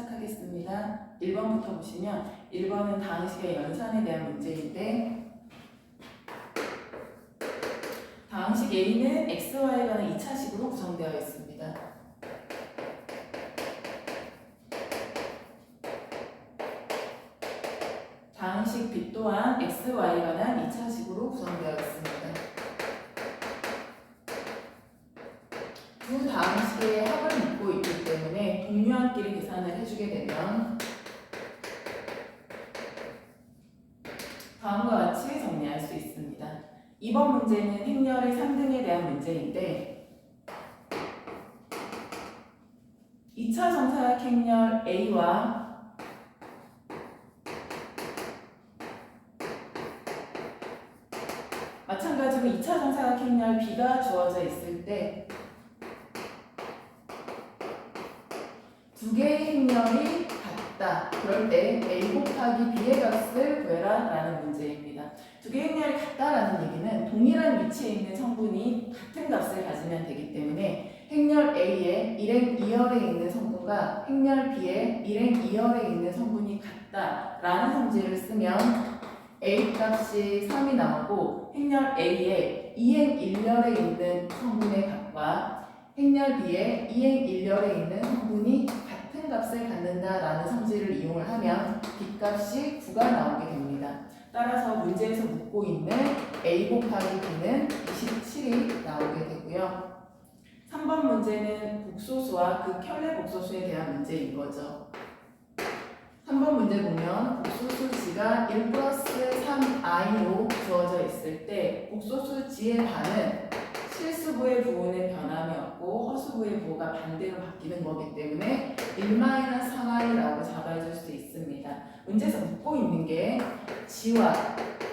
시작하겠습니다. 1번부터 보시면 1번은 다항식의 연산에 대한 문제인데 다항식 A는 xy에 관한 2차식으로 구성되어 있습니다. 다항식 B 또한 xy에 관한 2차식으로 구성되어 있습니다. 두 다항식의 합을 묻고 있기 때문에 동류항끼리 계산을 해주게 되면 다음과 같이 정리할 수 있습니다. 이번 문제는 행렬의 3등에 대한 문제인데 2차 정사각 행렬 A와 마찬가지로 2차 정사각 행렬 B가 주어져 있을 때 두 개의 행렬이 같다. 그럴 때 A 곱하기 B의 값을 구해라 라는 문제입니다. 두 개의 행렬이 같다라는 얘기는 동일한 위치에 있는 성분이 같은 값을 가지면 되기 때문에 행렬 A의 1행 2열에 있는 성분과 행렬 B의 1행 2열에 있는 성분이 같다라는 성질을 쓰면 A 값이 3이 나오고 행렬 A의 2행 1열에 있는 성분의 값과 행렬 B의 2행 1열에 있는 성분이 같은 값을 갖는다라는 성질을 이용을 하면 B값이 9가 나오게 됩니다. 따라서 문제에서 묻고 있는 A 곱하기 B는 27이 나오게 되고요. 3번 문제는 복소수와 극혈례 복소수에 대한 문제인 거죠. 3번 문제 보면 복소수 G가 1 플러스 3i로 주어져 있을 때 복소수 G의 반은 실수부의 부호는 변함이 없고 허수부의 부호가 반대로 바뀌는 거기 때문에 1-3i라고 잡아줄 수 있습니다. 문제에서 묻고 있는 게 G와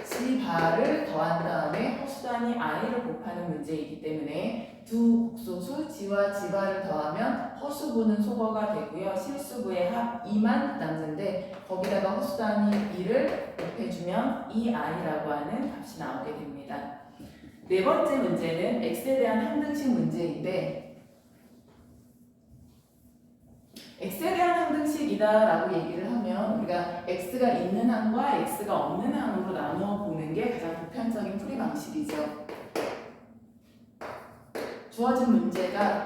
G바를 더한 다음에 허수단위 i를 곱하는 문제이기 때문에 두 복소수 G와 G바를 더하면 허수부는 소거가 되고요. 실수부의 합 2만 남는데 거기다가 허수단위 2를 곱해주면 2i라고 하는 값이 나오게 됩니다. 네 번째 문제는 x에 대한 항등식 문제인데 x에 대한 항등식이다 라고 얘기를 하면 우리가 x가 있는 항과 x가 없는 항으로 나누어 보는 게 가장 보편적인 풀이 방식이죠. 주어진 문제가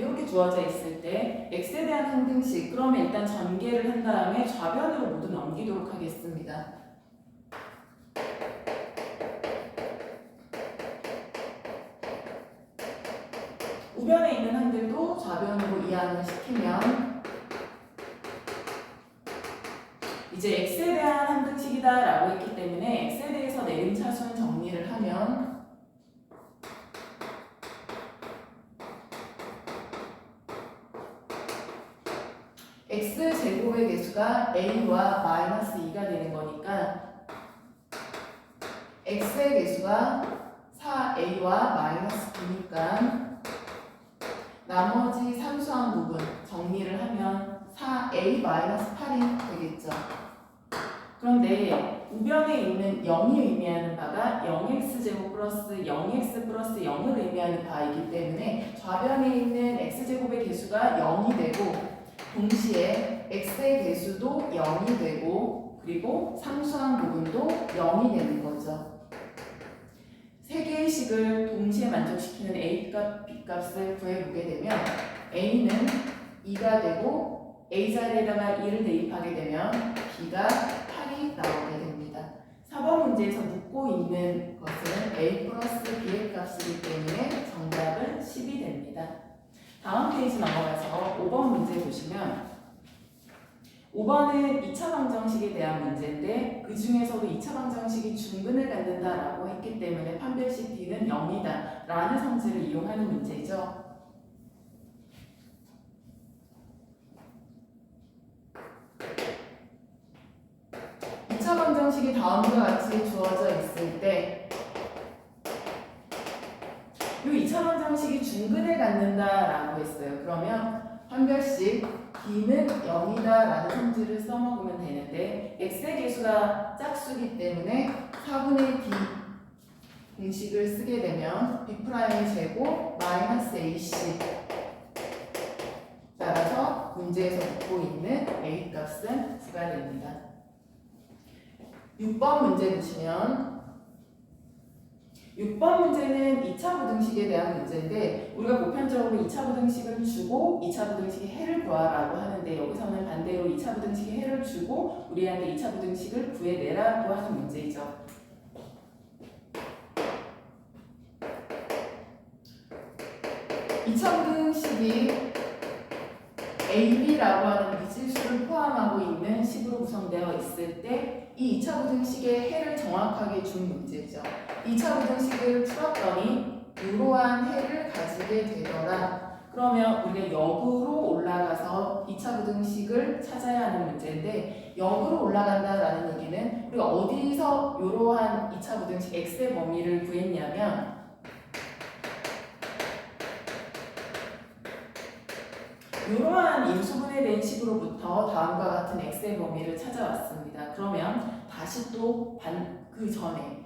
이렇게 주어져 있을 때 x에 대한 항등식 그러면 일단 전개를 한 다음에 좌변으로 모두 넘기도록 하겠습니다. 우변에 있는 항들도 좌변으로 이항을 시키면 이제 x에 대한 항등식이다 라고 했기 때문에 x에 대해서 내림차순 정리를 하면 x제곱의 개수가 a와 마이너스 2가 되는 거니까 x의 개수가 4a와 마이너스 9니까 나머지 산수한 부분 정리를 하면 4a 마이너스 8이 되겠죠. 그런데 우변에 있는 0이 의미하는 바가 0x제곱 플러스 0x 플러스 0을 의미하는 바이기 때문에 좌변에 있는 x제곱의 개수가 0이 되고 동시에 x의 개수도 0이 되고 그리고 상수한 부분도 0이 되는 거죠. 세 개의 식을 동시에 만족시키는 a값, b값을 구해보게 되면 a는 2가 되고 a 자리에다가 2를 대입하게 되면 b가 8이 나오게 됩니다. 4번 문제에서 묻고 있는 것은 a 플러스 b의 값이기 때문에 정답은 10이 됩니다. 다음 페이지 넘어가서 5번 문제 보시면 5번은 2차 방정식에 대한 문제인데 그 중에서도 2차 방정식이 중근을 갖는다라고 했기 때문에 판별식 D는 0이다 라는 성질을 이용하는 문제죠. 방정식이 다음과 같이 주어져 있을 때 이 2차 방정식이 중근을 갖는다라고 했어요. 그러면 판별식 D는 0이다 라는 성질을 써먹으면 되는데 x의 개수가 짝수기 때문에 4분의 D 공식을 쓰게 되면 B'의 제곱 마이너스 AC 따라서 문제에서 묻고 있는 A 값은 9가 됩니다. 6번 문제 보시면 6번 문제는 2차 부등식에 대한 문제인데 우리가 보편적으로 2차 부등식을 주고 2차 부등식의 해를 구하라고 하는데 여기서는 반대로 2차 부등식의 해를 주고 우리한테 2차 부등식을 구해내라고 하는 문제이죠. 이 2차 부등식이 AB라고 하는 미질수를 포함하고 있는 식으로 구성되어 있을 때 이 2차 부등식의 해를 정확하게 준 문제죠. 2차 부등식을 풀었더니 이러한 해를 가지게 되더라. 그러면 우리가 역으로 올라가서 2차 부등식을 찾아야 하는 문제인데 역으로 올라간다라는 얘기는 우리가 어디서 이러한 2차 부등식 x의 범위를 구했냐면 이러한 인수분해 된 식으로부터 다음과 같은 x의 범위를 찾아왔습니다. 그러면 다시 또 그 전에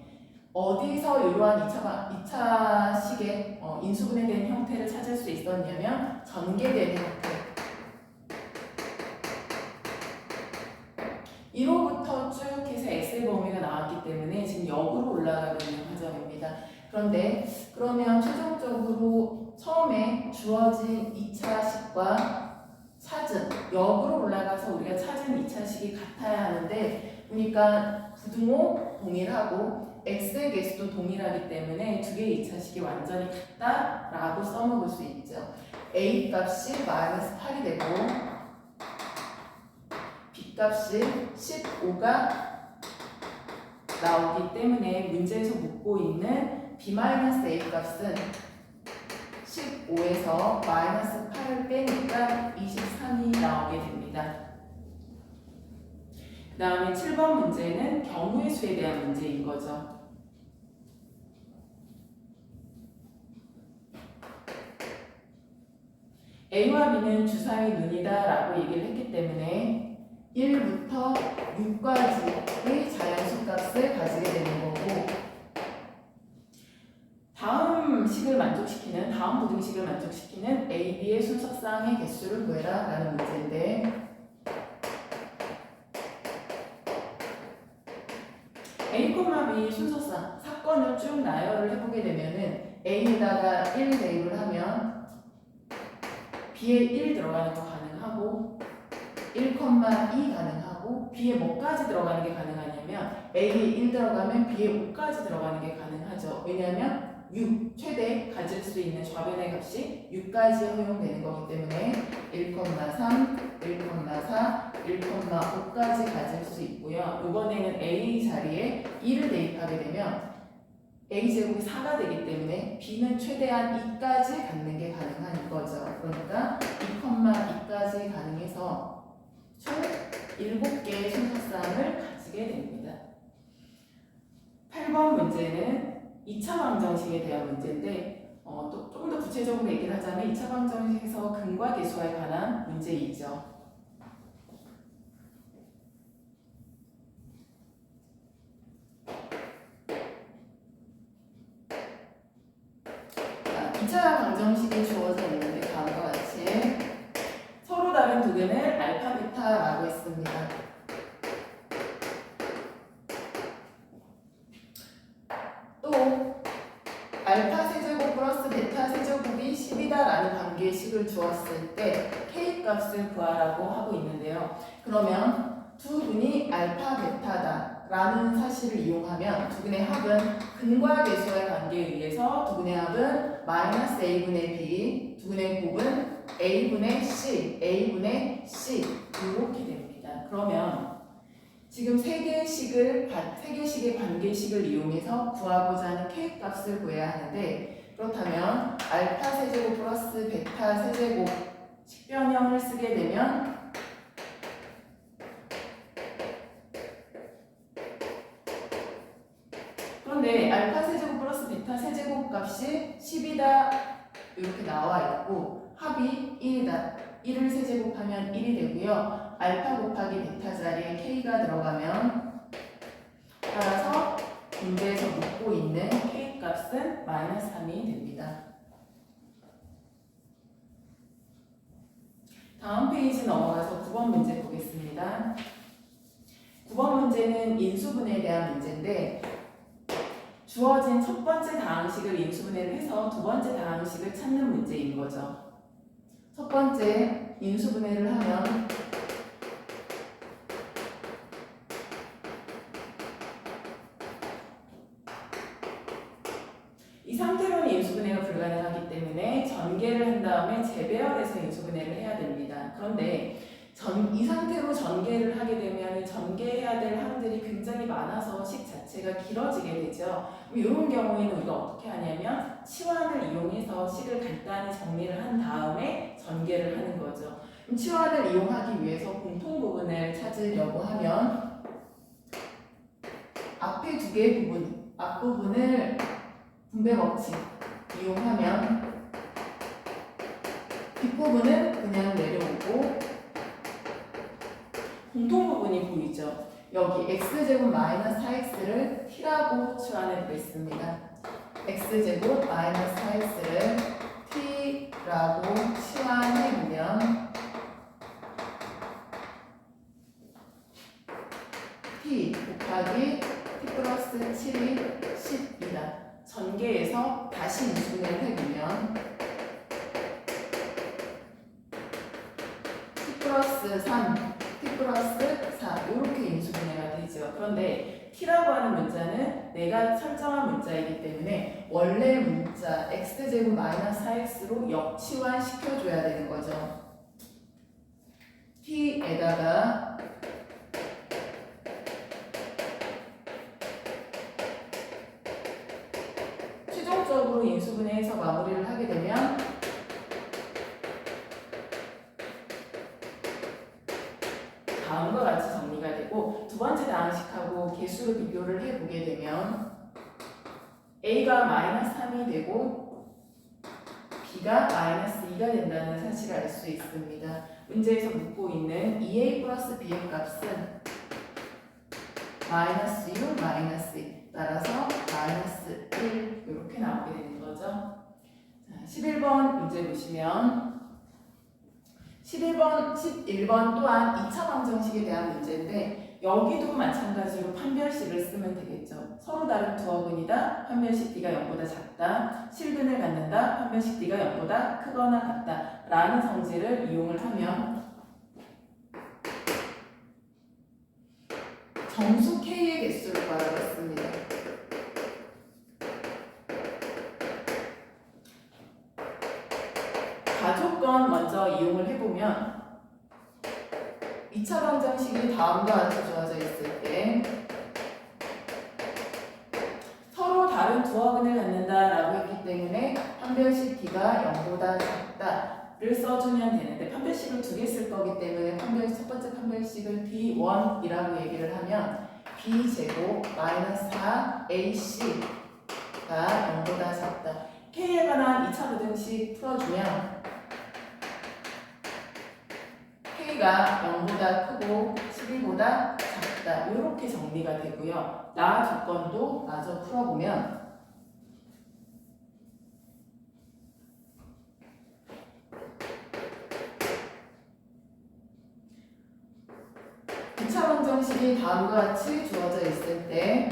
어디서 이러한 2차 식의 인수분해된 형태를 찾을 수 있었냐면 전개된 형태. 이로부터 쭉 해서 x의 범위가 나왔기 때문에 지금 역으로 올라가고 있는 과정입니다. 그런데 그러면 최종적으로 처음에 주어진 2차 식과 찾은 역으로 올라가서 우리가 찾은 2차 식이 같아야 하는데 보니까 부등호 동일하고 x의 개수도 동일하기 때문에 두 개의 2차 식이 완전히 같다라고 써먹을 수 있죠. a 값이 마이너스 8이 되고 b 값이 15가 나오기 때문에 문제에서 묻고 있는 b-a 값은 15에서 마이너스 8을 빼니까 23이 나오게 됩니다. 그 다음에 7번 문제는 경우의 수에 대한 문제인 거죠. A와 B는 주사위 눈이다 라고 얘기를 했기 때문에 1부터 6까지의 자연수 값을 가지게 되는 거고 다음 부등식을 만족시키는 A, B의 순서쌍의 개수를 구해라 라는 문제인데 A, B 순서쌍 사건을 쭉 나열을 해보게 되면은 A에다가 1 대입을 하면 B에 1 들어가는 거 가능하고 1, 2 가능하고 B에 뭐까지 들어가는 게 가능하냐면 A에 1 들어가면 B에 5까지 들어가는 게 가능하죠. 왜냐하면 6 최대 가질 수 있는 좌변의 값이 6까지 허용되는 거기 때문에 1,3, 1,4, 1,5까지 가질 수 있고요. 이번에는 A 자리에 2를 대입하게 되면 A제곱이 4가 되기 때문에 B는 최대한 2까지 갖는 게 가능한 거죠. 그러니까 2,2까지 가능해서 총 7개의 순서쌍을 가지게 됩니다. 8번 문제는 2차 방정식에 대한 문제인데 또 조금 더 구체적으로 얘기를 하자면 2차 방정식에서 근과 계수에 관한 문제이죠. 자, 2차 방정식이 주어져 있는데 다음과 같이 서로 다른 두 근을 알파, 베타라고 했습니다. 또 알파 세제곱 플러스 베타 세제곱이 10이다 라는 관계식을 주었을 때 K 값을 구하라고 하고 있는데요. 그러면 두 근이 알파, 베타다 라는 사실을 이용하면 두 근의 합은 근과 계수의 관계에 의해서 두 근의 합은 마이너스 A분의 B, 두 근의 곱은 A분의 C, A분의 C 이렇게 됩니다. 그러면 지금 세 개의 식의 관계식을 이용해서 구하고자 하는 K 값을 구해야 하는데 그렇다면 알파 세제곱 플러스 베타 세제곱 식변형을 쓰게 되면 그런데 알파 세제곱 플러스 베타 세제곱 값이 10이다 이렇게 나와 있고 합이 1이다. 1을 세제곱하면 1이 되고요. 알파 곱하기 베타 자리에 K가 들어가면 따라서 문제에서 묻고 있는 K 값은 마이너스 3이 됩니다. 다음 페이지 넘어가서 9번 문제 보겠습니다. 9번 문제는 인수분해에 대한 문제인데 주어진 첫 번째 다항식을 인수분해를 해서 두 번째 다항식을 찾는 문제인 거죠. 첫 번째 인수분해를 하면 이 상태로는 인수분해가 불가능하기 때문에 전개를 한 다음에 재배열해서 인수분해를 해야 됩니다. 그런데 이 상태로 전개를 하게 되면 전개해야 될 항들이 굉장히 많아서 식 자체가 길어지게 되죠. 이런 경우에는 우리가 어떻게 하냐면 치환을 이용해서 식을 간단히 정리를 한 다음에 전개를 하는 거죠. 치환을 이용하기 위해서 공통 부분을 찾으려고 하면 앞에 두 개의 부분, 앞부분을 분배 법칙 이용하면 뒷부분은 그냥 내려오고 공통 부분이 보이죠? 여기 x제곱 마이너스 4x를 t라고 치환해 보겠습니다. x제곱 마이너스 4x를 t라고 치환해 보면 t 곱하기 t 플러스 7이 10이다. 전개해서 다시 인수분해를 해보면 t 플러스 3, t 플러스 4 이렇게 인수분해가 되죠. 그런데 t라고 하는 문자는 내가 설정한 문자이기 때문에 원래 문자 x제곱 마이너스 4x로 역치환 시켜줘야 되는 거죠. t에다가 최종적으로 인수분해해서 마무리를 하게 되면 다음과 같이 정리가 되고 두 번째 다항식하고 개수를 비교를 해보게 되면 a가 마이너스 3이 되고 b가 마이너스 2가 된다는 사실을 알 수 있습니다. 문제에서 묻고 있는 2a 플러스 b의 값은 마이너스 6, 마이너스 2 따라서 마이너스 1 이렇게 나오게 되는 거죠. 자, 11번 문제 보시면 11번 또한 2차 방정식에 대한 문제인데 여기도 마찬가지로 판별식을 쓰면 되겠죠. 서로 다른 두 어근이다. 판별식 D가 0보다 작다. 실근을 갖는다. 판별식 D가 0보다 크거나 같다. 라는 성질을 이용을 하면 정수 K의 개수를 구하겠습니다. 가조건 먼저 이용을 해보면 2차 방정식이 다음과 같이 주어져 있을 때 서로 다른 두 어근을 갖는다라고 했기 때문에 판별식 D가 0보다 작다를 써주면 되는데 판별식을 두 개 쓸 거기 때문에 첫 번째 판별식을 D1이라고 얘기를 하면 B제곱 마이너스 4AC가 0보다 작다. K에 관한 2차 부등식 풀어주면 K가 0보다 크고 12보다 작다. 이렇게 정리가 되고요. 나 조건도 마저 풀어보면 이차 방정식이 다음과 같이 주어져 있을 때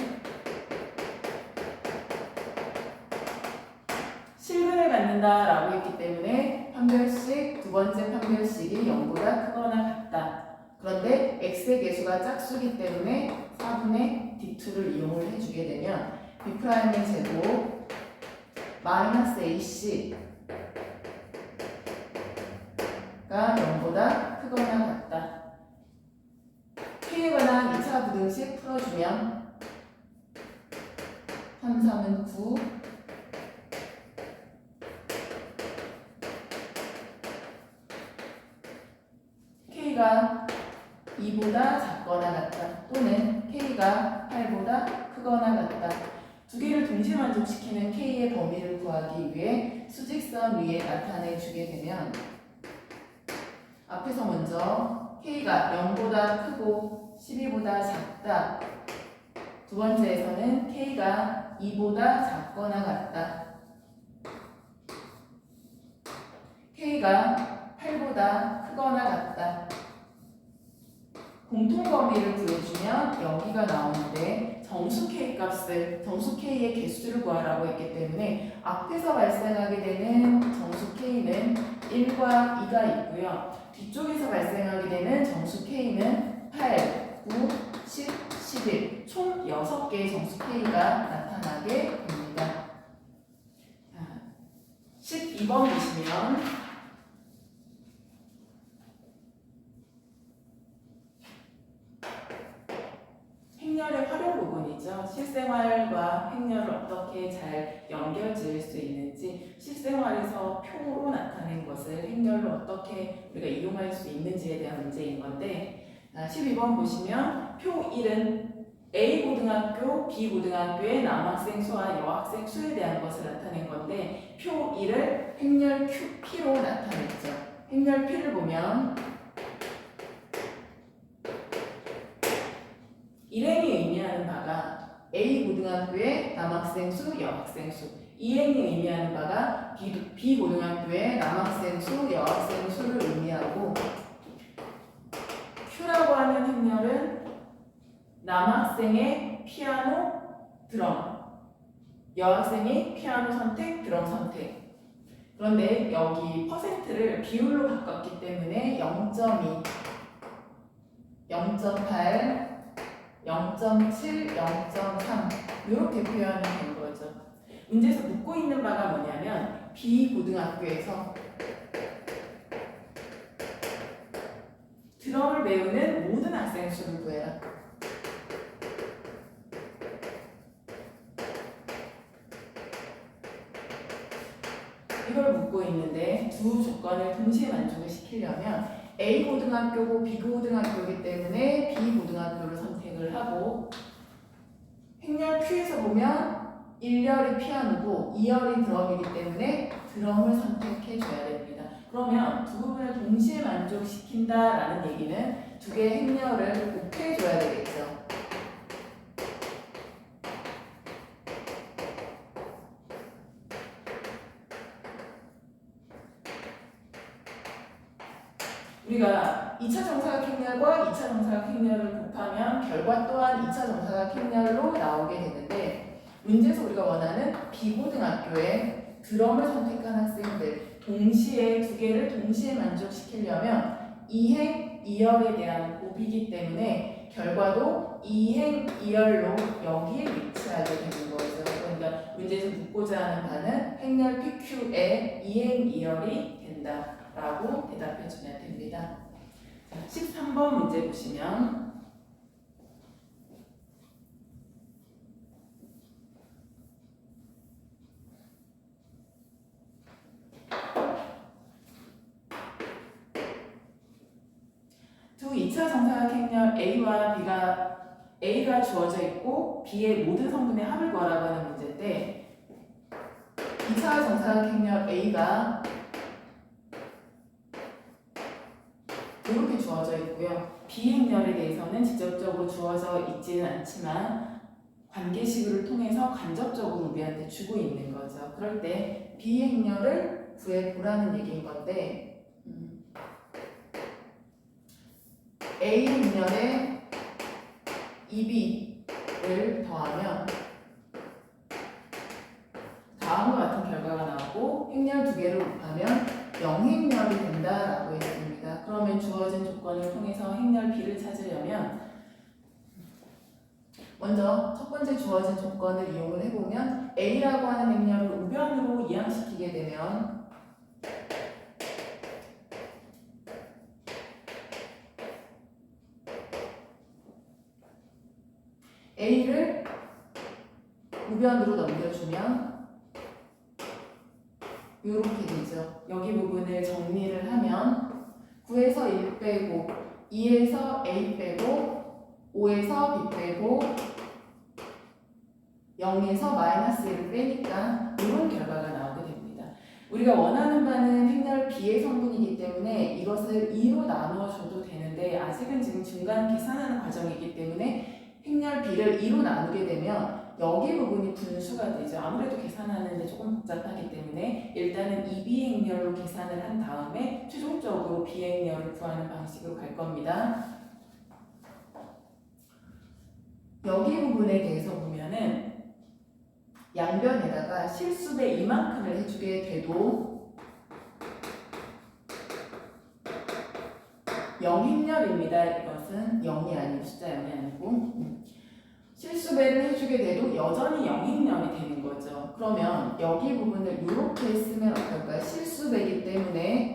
실근을 갖는다라고 했기 때문에 판별식, 두 번째 판별식이 0보다 크거나 같다. 그런데 x의 개수가 짝수기 때문에 4분의 d2를 이용을 해주게 되면 b'의 제곱 마이너스 ac가 0보다 크거나 같다. k에 관한 2차 부등식 풀어주면 3, 3은 9 K가 2보다 작거나 같다 또는 K가 8보다 크거나 같다. 두 개를 동시에 만족시키는 K의 범위를 구하기 위해 수직선 위에 나타내 주게 되면 앞에서 먼저 K가 0보다 크고 12보다 작다. 두 번째에서는 K가 2보다 작거나 같다. K가 8보다 크거나 같다. 공통 범위를 구해주면 여기가 나오는데 정수 K 값을, 정수 K의 개수를 구하라고 했기 때문에 앞에서 발생하게 되는 정수 K는 1과 2가 있고요. 뒤쪽에서 발생하게 되는 정수 K는 8, 9, 10, 11, 총 6개의 정수 K가 나타나게 됩니다. 12번 보시면 행렬의 활용 부분이죠. 실생활과 행렬을 어떻게 잘 연결 지을 수 있는지, 실생활에서 표로 나타낸 것을 행렬로 어떻게 우리가 이용할 수 있는지에 대한 문제인 건데, 12번 보시면 표 1은 A 고등학교, B 고등학교의 남학생 수와 여학생 수에 대한 것을 나타낸 건데, 표 1을 행렬 P로 나타냈죠. 행렬 P를 보면 일행이 의미하는 바가 A 고등학교의 남학생 수, 여학생 수, 이행이 의미하는 바가 B 고등학교의 남학생 수, 여학생 수를 의미하고, Q라고 하는 행렬은 남학생의 피아노, 드럼, 여학생이 피아노 선택, 드럼 선택. 그런데 여기 퍼센트를 비율로 바꿨기 때문에 0.2, 0.8, 0.7, 0.3 이렇게 표현이 된 거죠. 문제에서 묻고 있는 바가 뭐냐면 B 고등학교에서 드럼을 배우는 모든 학생 수를 구해라. 이걸 묻고 있는데 두 조건을 동시에 만족을 시키려면 A 고등학교고 B 고등학교이기 때문에 B 고등학교를 선택을 하고, 행렬 Q에서 보면 1열이 피아노고 2열이 드럼이기 때문에 드럼을 선택해 줘야 됩니다. 그러면 두 부분을 동시에 만족시킨다라는 얘기는 두 개의 행렬을 곱해 줘야 되겠죠. 우리가 2차 정사각 행렬과 2차 정사각 행렬을 곱하면 결과 또한 2차 정사각 행렬로 나오게 되는데, 문제에서 우리가 원하는 B고등학교에 드럼을 선택한 학생들 동시에 두 개를 동시에 만족시키려면 2행 2열에 대한 곱이기 때문에 결과도 2행 2열로 여기에 위치하게 되는 거죠. 그러니까 문제에서 묻고자 하는 바는 행렬 PQ에 2행 2열이 된다 라고 대답해 주면 됩니다. 13번 문제 보시면 두 2차 정사각 행렬 A가 주어져 있고 B의 모든 성분의 합을 구하라고 하는 문제인데, 2차 정사각 행렬 A가 이렇게 주어져 있고요. B 행렬에 대해서는 직접적으로 주어져 있지는 않지만 관계식을 통해서 간접적으로 우리한테 주고 있는 거죠. 그럴 때 B 행렬을 구해보라는 얘기인 건데, A 행렬에 2B를 더하면 다음과 같은 결과가 나오고, 행렬 두 개를 곱하면 0행렬이 된다라고 했습니다. 그러면 주어진 조건을 통해서 행렬 B를 찾으려면 먼저 첫 번째 주어진 조건을 이용을 해보면 A라고 하는 행렬을 우변으로 이항시키게 되면 A를 우변으로 넘겨주면 이렇게 되죠. 여기 부분을 정리를 하면 9에서 1 빼고 2에서 A 빼고 5에서 B 빼고 0에서 마이너스 1을 빼니까 이런 결과가 나오게 됩니다. 우리가 원하는 바는 행렬 B의 성분이기 때문에 이것을 2로 나누어 줘도 되는데, 아직은 지금 중간 계산하는 과정이기 때문에 행렬 B를 2로 나누게 되면 여기 부분이 분수가 되죠. 아무래도 계산하는데 조금 복잡하기 때문에 일단은 이 비행렬로 계산을 한 다음에 최종적으로 비행렬을 구하는 방식으로 갈 겁니다. 여기 부분에 대해서 보면은 양변에다가 실수배 이만큼을 해주게 돼도 0행렬입니다. 이것은 0이 아니고 숫자 0이 아니고 실수배를 해주게 돼도 여전히 0행렬이 되는 거죠. 그러면 여기 부분을 이렇게 쓰면 어떨까요? 실수배이기 때문에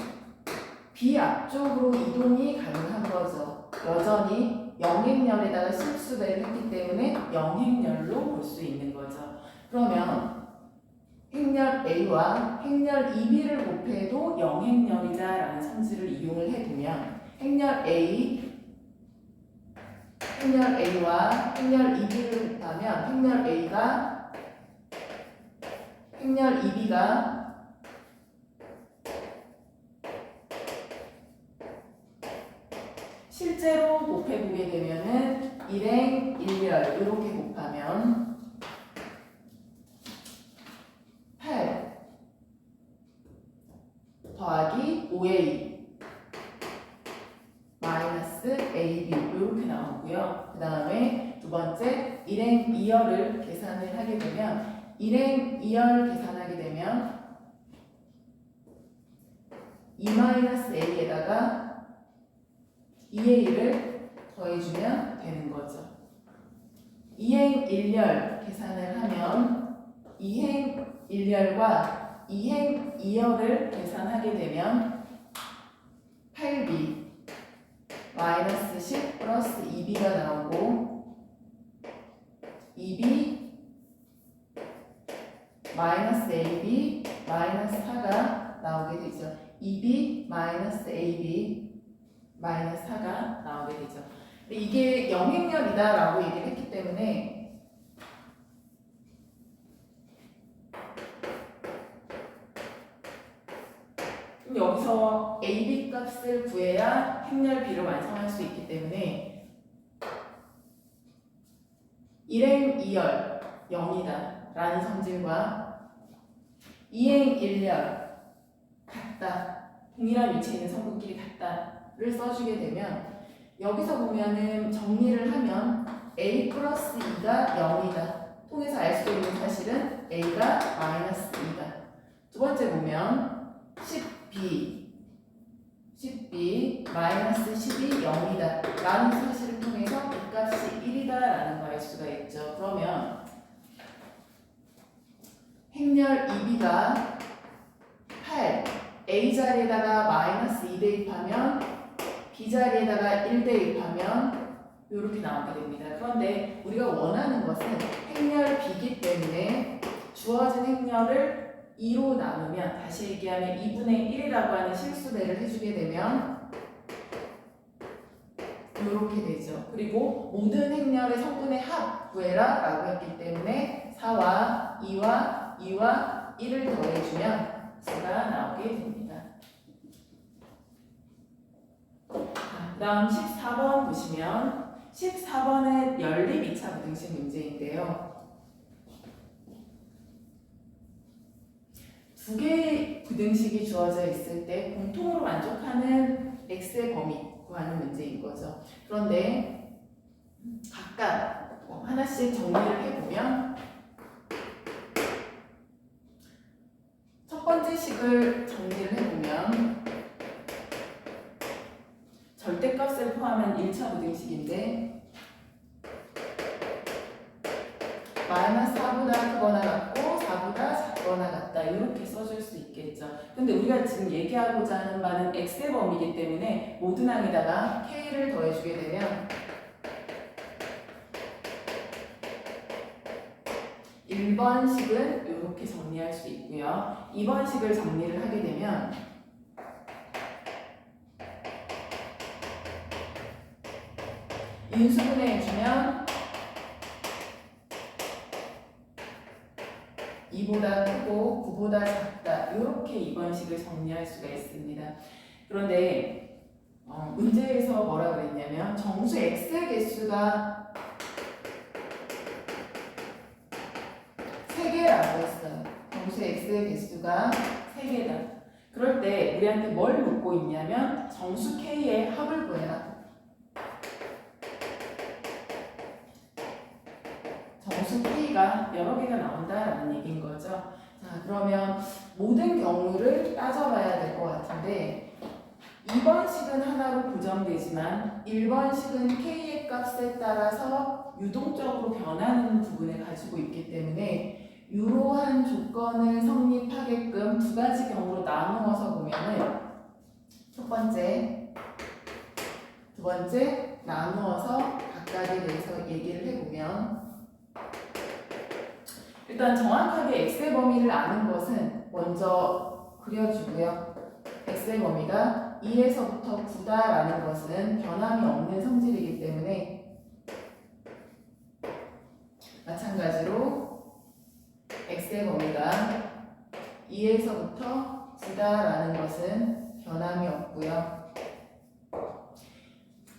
B 앞쪽으로 이동이 가능한 거죠. 여전히 0행렬에다가 실수배를 했기 때문에 0행렬로 볼 수 있는 거죠. 그러면 행렬 A와 행렬 EB를 곱해도 0행렬이다라는 성질을 이용을 해두면 행렬 A와 행렬 EB를 곱하면 행렬 EB가 실제로 곱해보게 되면은 1행 1열 이렇게 곱하면 8 더하기 5A 마이너스 AB 이렇게 나오고요. 그 다음에 두 번째 1행 2열을 계산을 하게 되면 1행 2열 계산하게 되면 2-A에다가 2A를 더해주면 되는 거죠. 2행 1열 계산을 하면 2행 1열과 2행 2열을 계산하게 되면 8B 마이너스 10 플러스 2B가 나오고 2B 마이너스 AB 마이너스 4가 나오게 되죠. 2B 마이너스 AB 마이너스 4가 나오게 되죠. 근데 이게 0행렬이다 라고 얘기를 했기 때문에 여기서 AB 값을 구해야 행렬 B를 완성할 수 있기 때문에 1행 2열 0이다 라는 성질과 2행 1열 같다, 동일한 위치에 있는 성분끼리 같다를 써주게 되면 여기서 보면은 정리를 하면 A 플러스 2가 0이다 통해서 알 수 있는 사실은 A가 마이너스 2다. 두 번째 보면 10B 마이너스 10이 0이다 라는 사실을 통해서 이 값이 1이다 라는 걸 알 수가 있죠. 그러면 행렬 2B가 8 A 자리에다가 마이너스 2 대입하면 B 자리에다가 1 대입하면 이렇게 나오게 됩니다. 그런데 우리가 원하는 것은 행렬 B이기 때문에 주어진 행렬을 2로 나누면 다시 얘기하면 2분의 1이라고 하는 실수배를 해주게 되면 이렇게 되죠. 그리고 모든 행렬의 성분의 합 구해라 라고 했기 때문에 4와 2와 1을 더해주면 수가 나오게 됩니다. 그 다음 14번 보시면 14번은 연립 2차 부등식 문제인데요. 두 개의 부등식이 주어져 있을 때 공통으로 만족하는 x의 범위 구하는 문제인 거죠. 그런데 각각 하나씩 정리를 해보면 첫 번째 식을 정리를 해보면 절대값을 포함한 1차 부등식인데 마이너스 4보다 크거나 같고 4보다 작거나 같다 이렇게 써줄 수 있겠죠. 근데 우리가 지금 얘기하고자 하는 바는 x의 범위이기 때문에 모든 항에다가 k를 더해주게 되면 1번 식은 이렇게 정리할 수 있고요. 2번 식을 정리를 하게 되면 인수분해해주면 2보다 크고 9보다 작다 이렇게 2번 식을 정리할 수가 있습니다. 그런데 문제에서 뭐라 그랬냐면 정수 x의 개수가 3개라고 했어요. 정수 x의 개수가 3개다. 그럴 때 우리한테 뭘 묻고 있냐면 정수 k의 합을 구해라. 정수 k가 여러 개가 나온다라는 얘기인 거죠. 자, 그러면 모든 경우를 따져봐야 될 것 같은데 2번식은 하나로 고정되지만 1번식은 k의 값에 따라서 유동적으로 변하는 부분을 가지고 있기 때문에 이러한 조건을 성립하게끔 두 가지 경우로 나누어서 보면은 첫 번째, 두 번째 나누어서 각각에 대해서 얘기를 해보면 일단 정확하게 x의 범위를 아는 것은 먼저 그려주고요. x의 범위가 2에서부터 9다라는 것은 변함이 없는 성질이기 때문에 마찬가지로 x의 범위가 2에서부터 9다라는 것은 변함이 없고요.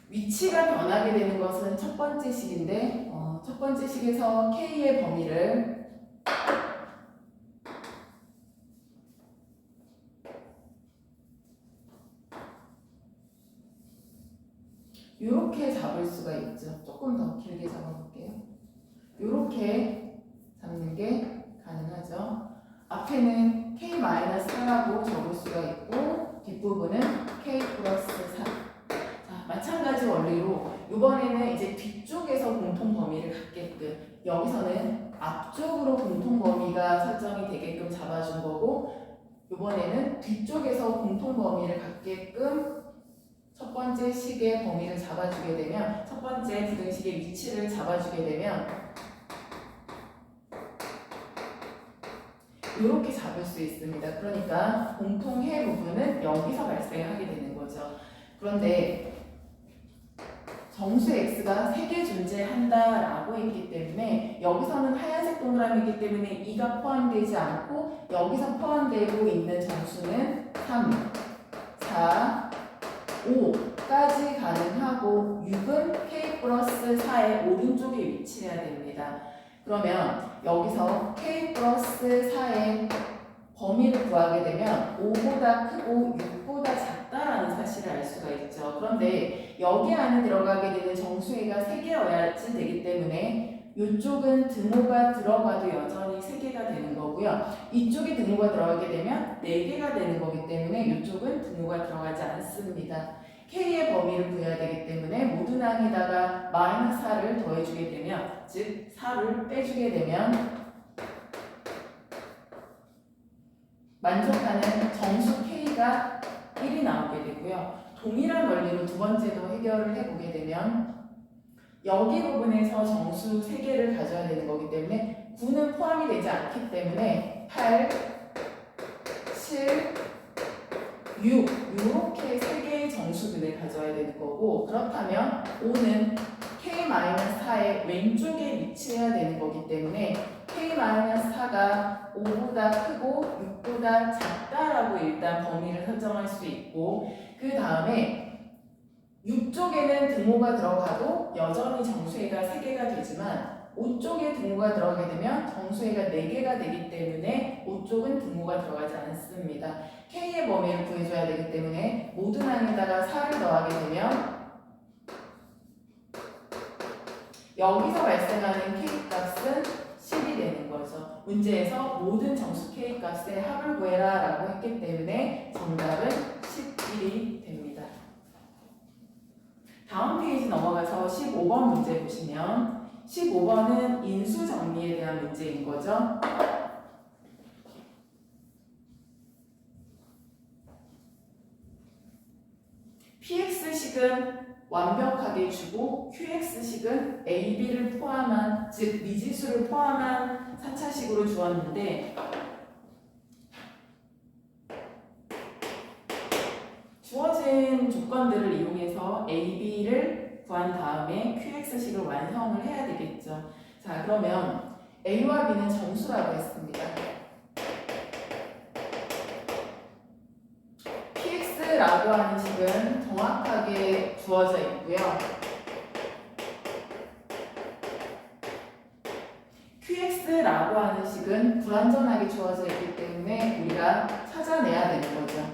위치가 변하게 되는 것은 첫 번째 식인데 첫 번째 식에서 k의 범위를 이렇게 잡을 수가 있죠. 조금 더 길게 잡아볼게요. 이렇게 잡는 게 가능하죠. 앞에는 k-4라고 적을 수가 있고 뒷부분은 k 플러스 4. 자, 마찬가지 원리로 이번에는 이제 뒤쪽에서 공통 범위를 갖게끔 여기서는 앞쪽으로 공통 범위가 설정이 되게끔 잡아준 거고 이번에는 뒤쪽에서 공통 범위를 갖게끔 첫 번째 식의 범위를 잡아주게 되면 첫 번째 부등식의 위치를 잡아주게 되면 이렇게 잡을 수 있습니다. 그러니까 공통해 부분은 여기서 발생하게 되는 거죠. 그런데 정수 x가 3개 존재한다라고 했기 때문에 여기서는 하얀색 동그라미이기 때문에 2가 포함되지 않고 여기서 포함되고 있는 정수는 3, 4, 5까지 가능하고 6은 k 플러스 4의 오른쪽에 위치해야 됩니다. 그러면 여기서 k 플러스 4의 범위를 구하게 되면 5보다 크고 6보다 작다라는 사실을 알 수가 있죠. 그런데 여기 안에 들어가게 되는 정수의가 3개여야지 되기 때문에 이쪽은 등호가 들어가도 여전히 3개가 되는 거고요. 이쪽에 등호가 들어가게 되면 4개가 되는 거기 때문에 이쪽은 등호가 들어가지 않습니다. k의 범위를 구해야 되기 때문에 모든 항에다가 마이너스 4를 더해주게 되면 즉 4를 빼주게 되면 만족하는 정수 k가 1이 나오게 되고요. 동일한 원리로 두 번째도 해결을 해보게 되면 여기 부분에서 정수 3개를 가져야 되는 거기 때문에 9는 포함이 되지 않기 때문에 8, 7, 6 이렇게 3개의 정수들을 가져야 되는 거고 그렇다면 5는 k-4의 왼쪽에 위치해야 되는 거기 때문에 k-4가 5보다 크고 6보다 작다라고 일단 범위를 설정할 수 있고 그 다음에 6쪽에는 등호가 들어가도 여전히 정수의가 3개가 되지만 5쪽에 등호가 들어가게 되면 정수의가 4개가 되기 때문에 5쪽은 등호가 들어가지 않습니다. k의 범위를 구해줘야 되기 때문에 모든 항에다가 4를 더하게 되면 여기서 발생하는 k값은 10이 되는 거죠. 문제에서 모든 정수 k값의 합을 구해라 라고 했기 때문에 정답은 11이 됩니다. 다음 페이지 넘어가서 15번 문제 보시면 15번은 인수 정리에 대한 문제인 거죠. px식은 완벽하게 주고 qx식은 ab를 포함한 즉 미지수를 포함한 4차식으로 주었는데 주어진 조건들을 이용해서 ab를 구한 다음에 qx식을 완성을 해야 되겠죠. 자, 그러면 a와 b는 정수라고 했습니다. px라고 하는 식은 정확하게 주어져 있고요. qx라고 하는 식은 불완전하게 주어져 있기 때문에 우리가 찾아내야 되는 거죠.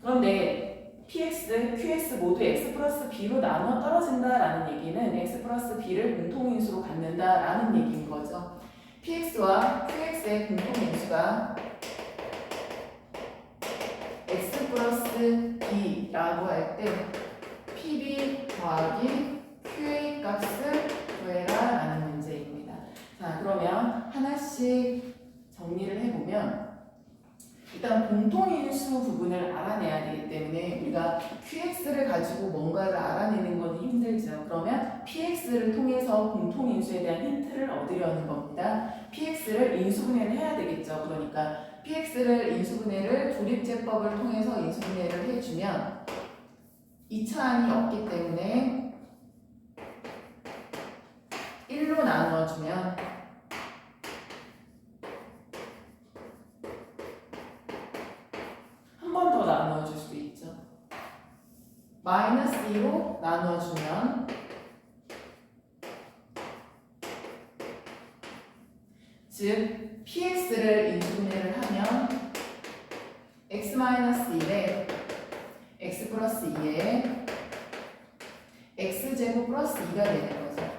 그런데 px, qx 모두 x 플러스 b로 나눠 떨어진다라는 얘기는 x 플러스 b를 공통인수로 갖는다라는 얘기인 거죠. px와 qx의 공통인수가 x 플러스 b라고 할 때 pb 더하기 qa 값을 구해라라는 문제입니다. 자, 그러면 하나씩 정리를 해보면 일단 공통인수 부분을 알아내야 되기 때문에 우리가 qx를 가지고 뭔가를 알아내는 건 힘들죠. 그러면 px를 통해서 공통인수에 대한 힌트를 얻으려는 겁니다. px를 인수분해를 해야 되겠죠. 그러니까 px를 인수분해를 조립제법을 통해서 인수분해를 해주면 2차항이 없기 때문에 1로 나누어주면 한 번 더 나누어줄 수 있죠. 마이너스 2로 나누어주면 즉 px를 인수분해를 하면 x-1에 x 플러스 2에 x제곱 플러스 2가 되는 거죠.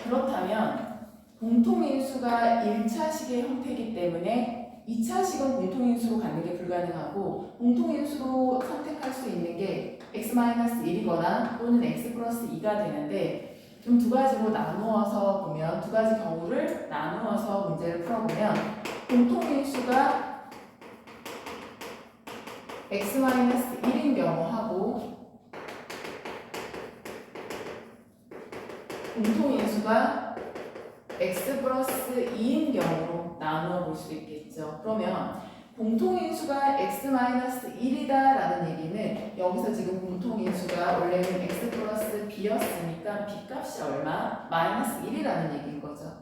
그렇다면 공통인수가 1차식의 형태이기 때문에 2차식은 공통인수로 갖는 게 불가능하고 공통인수로 선택할 수 있는 게 x-1이거나 또는 x 플러스 2가 되는데 좀 두 가지로 나누어서 보면 두 가지 경우를 나누어서 문제를 풀어보면 공통인수가 x-1인 경우하고 공통인수가 x 플러스 2인 경우로 나누어 볼 수 있겠죠. 그러면 공통인수가 x-1이다 라는 얘기는 여기서 지금 공통인수가 원래는 x 플러스 b였으니까 b 값이 얼마? 마이너스 1이라는 얘기인 거죠.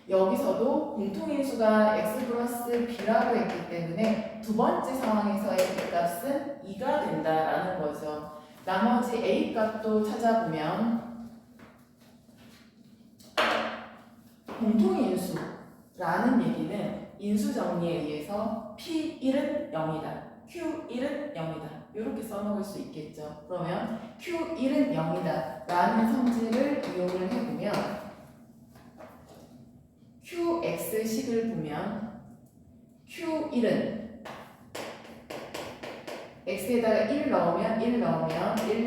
여기서도 공통인수가 x 플러스 b라고 했기 때문에 두 번째 상황에서의 b 값은 2가 된다라는 거죠. 나머지 a 값도 찾아보면 공통인수라는 얘기는 인수 정리에 의해서 P1은 0이다. Q1은 0이다. 이렇게 써먹을 수 있겠죠. 그러면 Q1은 0이다 라는 성질을 이용을 해보면 QX식을 보면 Q1은 X에다가 1 넣으면 1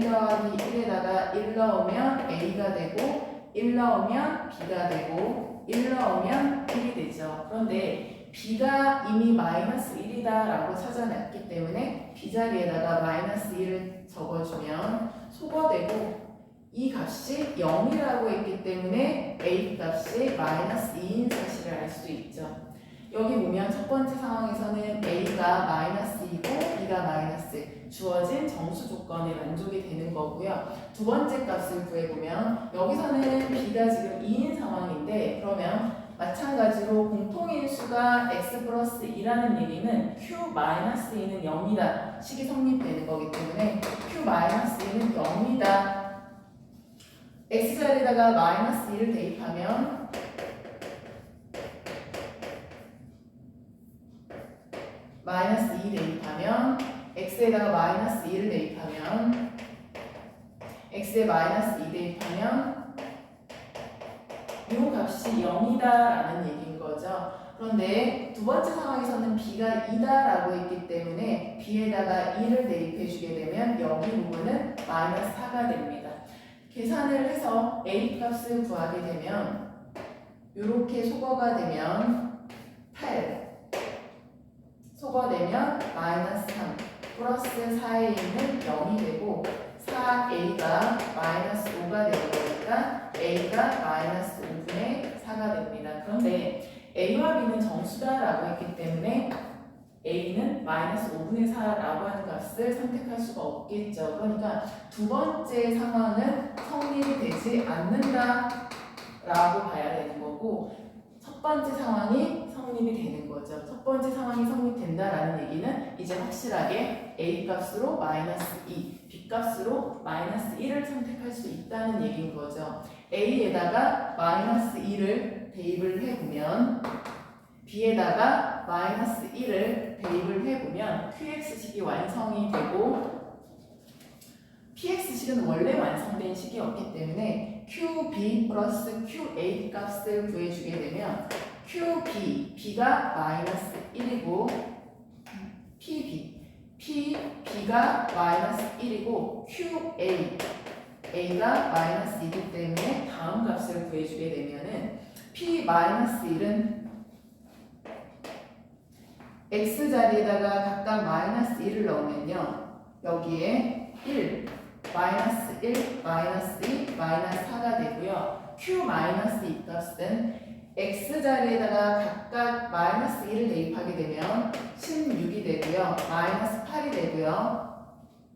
더하기 1에다가 1 넣으면 A가 되고 1 넣으면 B가 되고 1 넣으면 1이 되죠. 그런데 B가 이미 마이너스 1이다 라고 찾아냈기 때문에 B 자리에다가 마이너스 1을 적어주면 소거되고 이 값이 0이라고 했기 때문에 A 값이 마이너스 2인 사실을 알 수 있죠. 여기 보면 첫 번째 상황에서는 A가 마이너스 2고 B가 마이너스 주어진 정수 조건에 만족이 되는 거고요. 두 번째 값을 구해보면 여기서는 B가 지금 2인 상황인데 그러면 마찬가지로 공통인수가 x 플러스 2라는 얘기는 q 마이너스 2는 0이다 식이 성립되는 거기 때문에 q 마이너스 2는 0이다. x자리에다가 마이너스 2를 대입하면 마이너스 2 대입하면 x에다가 마이너스 2를 대입하면 x에 마이너스 2 대입하면 이 값이 0이다 라는 얘기인 거죠. 그런데 두 번째 상황에서는 b가 2다 라고 했기 때문에 b에다가 2를 대입해 주게 되면 여기 부분은 마이너스 4가 됩니다. 계산을 해서 a 값을 구하게 되면 이렇게 소거가 되면 8 소거되면 마이너스 3 플러스 4에 있는 0이 되고 4a가 마이너스 5가 되는 거니까 a가 마이너스 5분의 4가 됩니다. 그런데 a와 b는 정수다라고 했기 때문에 a는 마이너스 5분의 4라고 하는 값을 선택할 수가 없겠죠. 그러니까 두 번째 상황은 성립이 되지 않는다라고 봐야 되는 거고 첫 첫 번째 상황이 성립이 되는 거죠. 첫 번째 상황이 성립된다라는 얘기는 이제 확실하게 A 값으로 마이너스 2, B 값으로 마이너스 1을 선택할 수 있다는 얘기인 거죠. A에다가 마이너스 2를 대입을 해보면 B에다가 마이너스 1을 대입을 해보면 QX식이 완성이 되고 PX식은 원래 완성된 식이었기 때문에 QB 플러스 QA 값을 구해주게 되면 QB, B가 마이너스 1이고 PB가 마이너스 1이고 QA, A가 마이너스 2이기 때문에 다음 값을 구해주게 되면은 P 마이너스 1은 X자리에다가 각각 마이너스 1을 넣으면요. 여기에 1, 마이너스 1, 마이너스 2, 마이너스 4가 되고요. Q 마이너스 2 값은 X자리에다가 각각 마이너스 1을 대입하게 되면 16이 되고요. 마이너스 8이 되고요.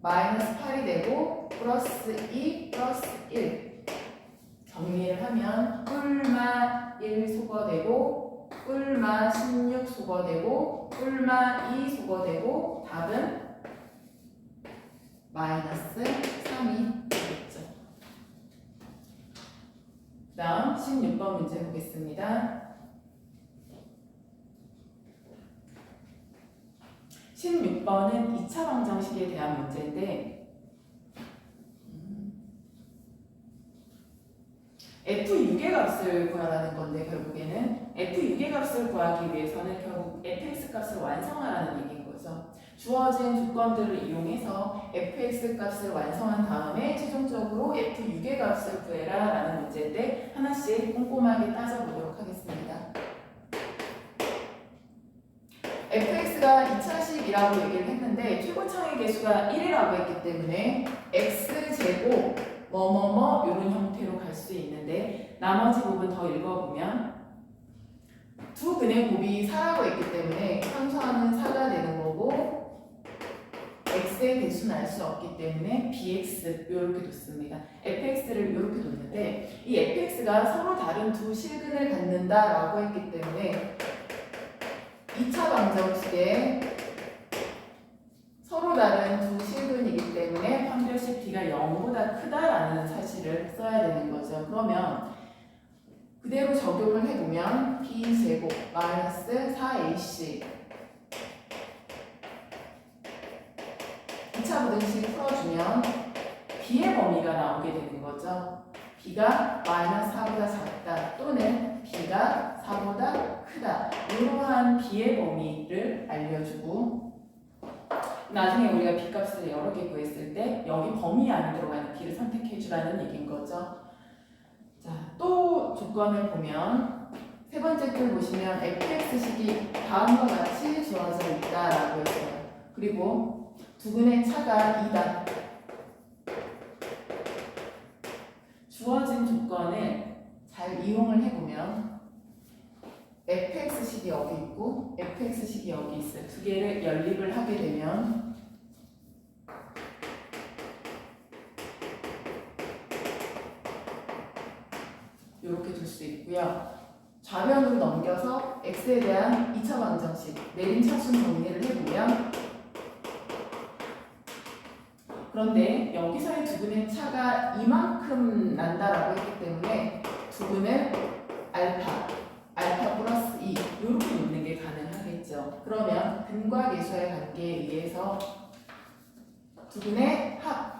마이너스 8이 되고 플러스 2, 플러스 1 정리를 하면 뿔마 1 소거되고 뿔마 16 소거되고 뿔마 2 소거되고 답은 마이너스 3이 되겠죠. 다음 16번 문제 보겠습니다. 16번은 2차 방정식에 대한 문제인데 F6의 값을 구하라는 건데 결국에는 F6의 값을 구하기 위해서는 결국 fx 값을 완성하라는 얘기인 거죠. 주어진 조건들을 이용해서 fx 값을 완성한 다음에 최종적으로 f6의 값을 구해라 라는 문제인데 하나씩 꼼꼼하게 따져보도록 하겠습니다. fx가 2차식이라고 얘기를 했는데 최고차의 개수가 1이라고 했기 때문에 x제곱 뭐뭐뭐 이런 형태로 갈 수 있는데 나머지 부분 더 읽어보면 두 근의 곱이 4라고 했기 때문에 상수하는 4가 되는 거고 x의 개수는 알 수 없기 때문에 bx 이렇게 뒀습니다. fx를 이렇게 뒀는데 이 fx가 서로 다른 두 실근을 갖는다라고 했기 때문에 2차 방정식에 서로 다른 두 실근이기 때문에 판별식 b가 0보다 크다라는 사실을 써야 되는 거죠. 그러면 그대로 적용을 해보면 b제곱 마이너스 4ac 2차 부등식 풀어주면 b의 범위가 나오게 되는 거죠. b가 마이너스 4보다 작다 또는 b가 4보다 크다 이러한 b의 범위를 알려주고 나중에 우리가 b값을 여러 개 구했을 때 여기 범위 안에 들어가는 b를 선택해 주라는 얘기인 거죠. 자, 또 조건을 보면 세 번째 줄 보시면 fx식이 다음과 같이 주어져 있다라고 했어요. 그리고 두 근의 차가 2다. 주어진 조건을 잘 이용을 해보면 fx식이 여기 있고 fx식이 여기 있어요. 두 개를 연립을 하게 되면 이렇게 둘 수 있고요. 좌변으로 넘겨서 x에 대한 2차 방정식 내림차순 정리를 해보면 그런데 여기서의 두 근의 차가 이만큼 난다라고 했기 때문에 두 근을 알파 플러스 2 이렇게 놓는 게 가능하겠죠. 그러면 근과 계수의 관계에 의해서 두 근의 합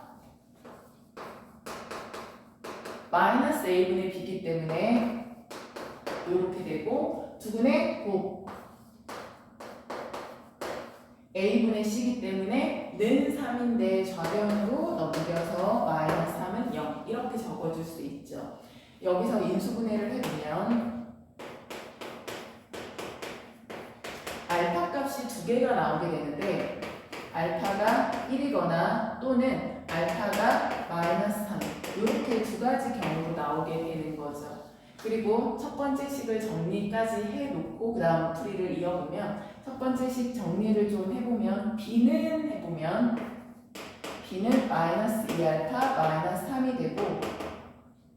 마이너스 a분의 b이기 때문에 이렇게 되고 두 근의 곱 a분의 c이기 때문에 는 3인데 좌변으로 넘겨서 마이너스 3은 0 이렇게 적어줄 수 있죠. 여기서 인수분해를 해보면 알파 값이 두 개가 나오게 되는데 알파가 1이거나 또는 알파가 마이너스 3 이렇게 두 가지 경우로 나오게 되는 거죠. 그리고 첫 번째 식을 정리까지 해놓고 그 다음 풀이를 이어보면 첫 번째 식 정리를 좀 해보면 b는 마이너스 2알파 마이너스 3이 되고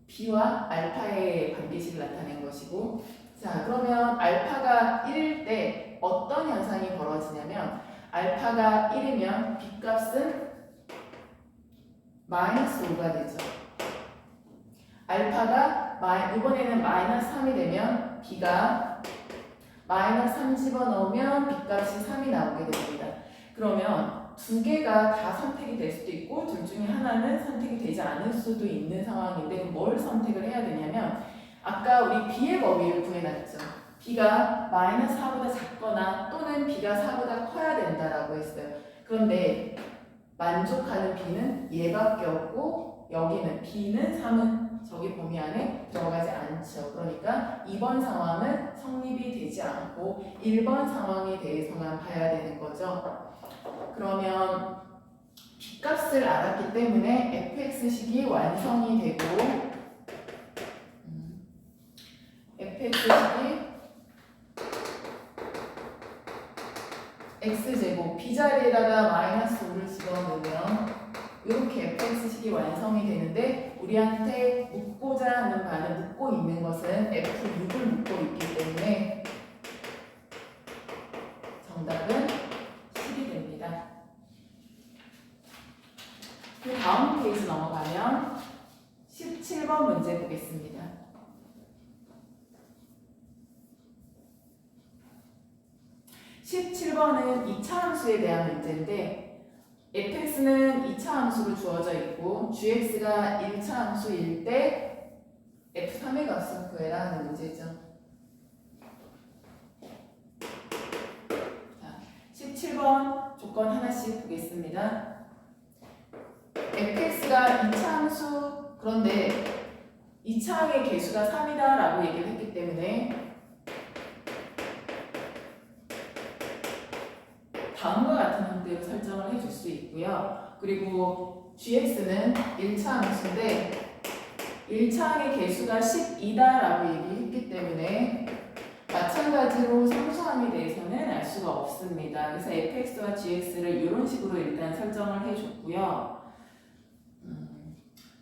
b와 알파의 관계식을 나타낸 것이고 자, 그러면 알파가 1일 때 어떤 현상이 벌어지냐면 알파가 1이면 B값은 마이너스 5가 되죠. 알파가 이번에는 마이너스 3이 되면 B가 마이너스 3 집어넣으면 B값이 3이 나오게 됩니다. 그러면 두 개가 다 선택이 될 수도 있고 둘 중에 하나는 선택이 되지 않을 수도 있는 상황인데 뭘 선택을 해야 되냐면 아까 우리 B의 범위를 구해놨죠. B가 마이너스 4보다 작거나 또는 B가 4보다 커야 된다라고 했어요. 그런데 만족하는 B는 얘밖에 없고 여기는 B는 3은 저기 범위 안에 들어가지 않죠. 그러니까 2번 상황은 성립이 되지 않고 1번 상황에 대해서만 봐야 되는 거죠. 그러면 B값을 알았기 때문에 fx식이 완성이 되고 fx식이 x제곱 b자리에다가 마이너스 5를 집어넣으면 이렇게 fx식이 완성이 되는데 우리한테 묻고자 하는 바는 묻고 있는 것은 f6을 묻고 있기 때문에 정답은 10이 됩니다. 그 다음 페이지 넘어가면 17번 문제 보겠습니다. 17번은 2차 함수에 대한 문제인데 fx는 2차 함수로 주어져 있고 gx가 1차 함수일 때 f3의 값을 구해라 하는 문제죠. 자, 17번 조건 하나씩 보겠습니다. fx가 2차 함수 그런데 2차항의 개수가 3이다 라고 얘기를 했기 때문에 다음과 같은 형태로 설정을 해줄 수 있고요. 그리고 gx는 1차 함수인데 1차항의 개수가 12다 라고 얘기했기 때문에 마찬가지로 상수항에 대해서는 알 수가 없습니다. 그래서 fx와 gx를 이런 식으로 일단 설정을 해줬고요.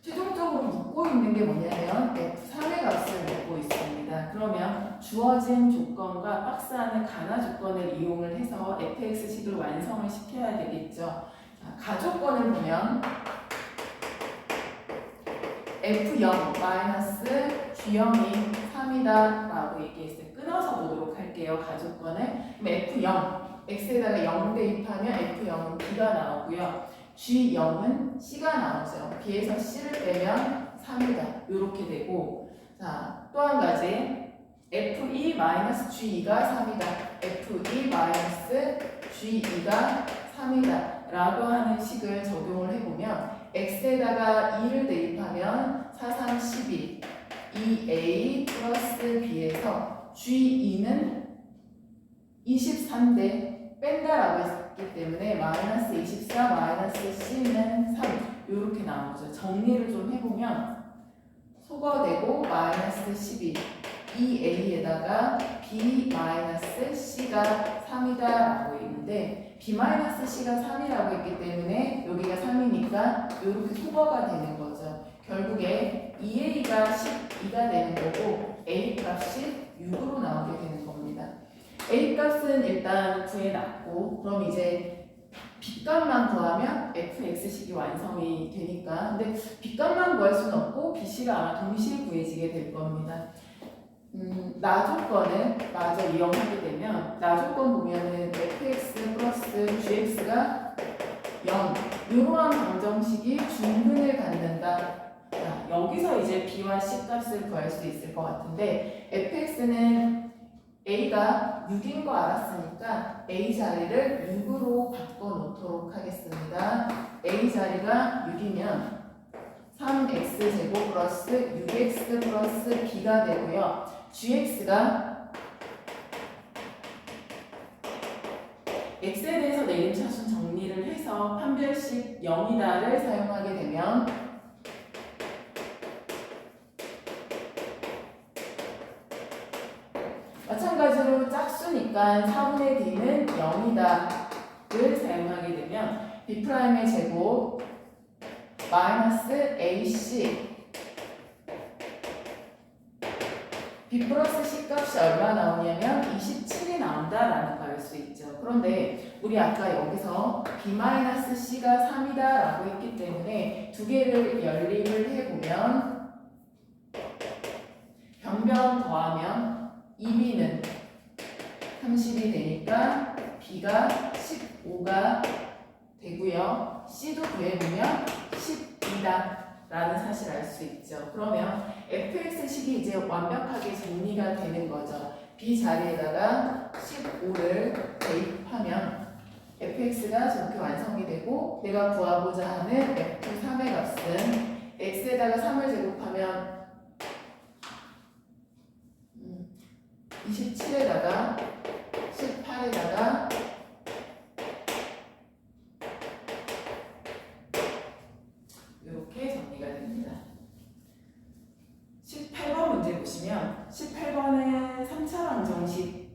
최종적으로 묻고 있는 게 뭐냐면 f3의 값을 묻고 있습니다. 그러면 주어진 조건과 박스 안의 가나 조건을 이용을 해서 fx식을 완성을 시켜야 되겠죠. 자, 가조건을 보면 f0 마이너스 g0이 3이다 라고 얘기했어요. 끊어서 보도록 할게요. 가조건을. 그럼 f0 x에다가 0 대입하면 f0은 b가 나오고요. G0은 C가 나오죠. B에서 C를 빼면 3이다. 이렇게 되고, 자, 또 한 가지. F2-G2가 3이다. F2-G2가 3이다. 라고 하는 식을 적용을 해보면, X에다가 2를 대입하면 4, 3, 12. 2A 플러스 B에서 G2는 23대 뺀다라고 했기 때문에 마이너스 24 마이너스 C는 3 이렇게 나오죠. 정리를 좀 해보면 소거되고 마이너스 12 2A에다가 B 마이너스 C가 3이다 라고 있는데 B 마이너스 C가 3이라고 했기 때문에 여기가 3이니까 이렇게 소거가 되는 거죠. 결국에 2A가 12가 되는 거고 A 값이 6으로 나오게 되는 겁니다. A 값은 일단 구해놨고 그럼 이제 B값만 구하면 fx식이 완성이 되니까 근데 B값만 구할 수는 없고 BC가 아마 동시에 구해지게 될 겁니다. 나조건을 마저 이용하게 되면 나조건 보면은 fx 플러스 gx가 0 이러한 방정식이 중근을 갖는다. 자, 여기서 이제 B와 C 값을 구할 수 있을 것 같은데 fx는 A가 6인 거 알았으니까 A 자리를 6으로 바꿔놓도록 하겠습니다. A 자리가 6이면 3x제곱 플러스 6x 플러스 b가 되고요. gx가 x에 대해서 내림차순 정리를 해서 판별식 0이다를 사용하게 되면 마찬가지로 짝수니까 4분의 d는 0이다를 사용하게 되면 b'의 제곱 마이너스 ac B 플러스 C 값이 얼마 나오냐면 27이 나온다라는 걸 알 수 있죠. 그런데 우리 아까 여기서 B 마이너스 C가 3이다 라고 했기 때문에 두 개를 연립을 해보면 변변 더하면 2B는 30이 되니까 B가 15가 되고요. C도 구해보면 12다 라는 사실을 알 수 있죠. 그러면 fx식이 이제 완벽하게 정리가 되는 거죠. b 자리에다가 15를 대입하면 fx가 저렇게 완성이 되고 내가 구하고자 하는 f3의 값은 x에다가 3을 제곱하면 27에다가 18에다가 이렇게 정리가 됩니다. 18번 문제 보시면 18번은 3차 방정식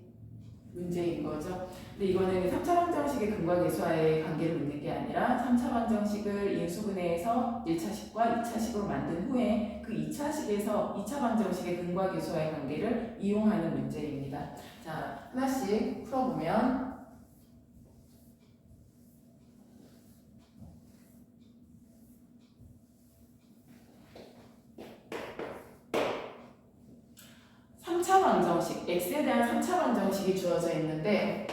문제인 거죠. 근데 이거는 3차 방정식의 근과 계수와의 관계를 묻는 게 아니라 3차 방정식을 인수분해해서 1차식과 2차식으로 만든 후에 그 2차식에서 2차 방정식의 근과 계수와의 관계를 이용하는 문제입니다. 자, 하나씩 풀어보면 3차 방정식, x에 대한 3차 방정식이 주어져 있는데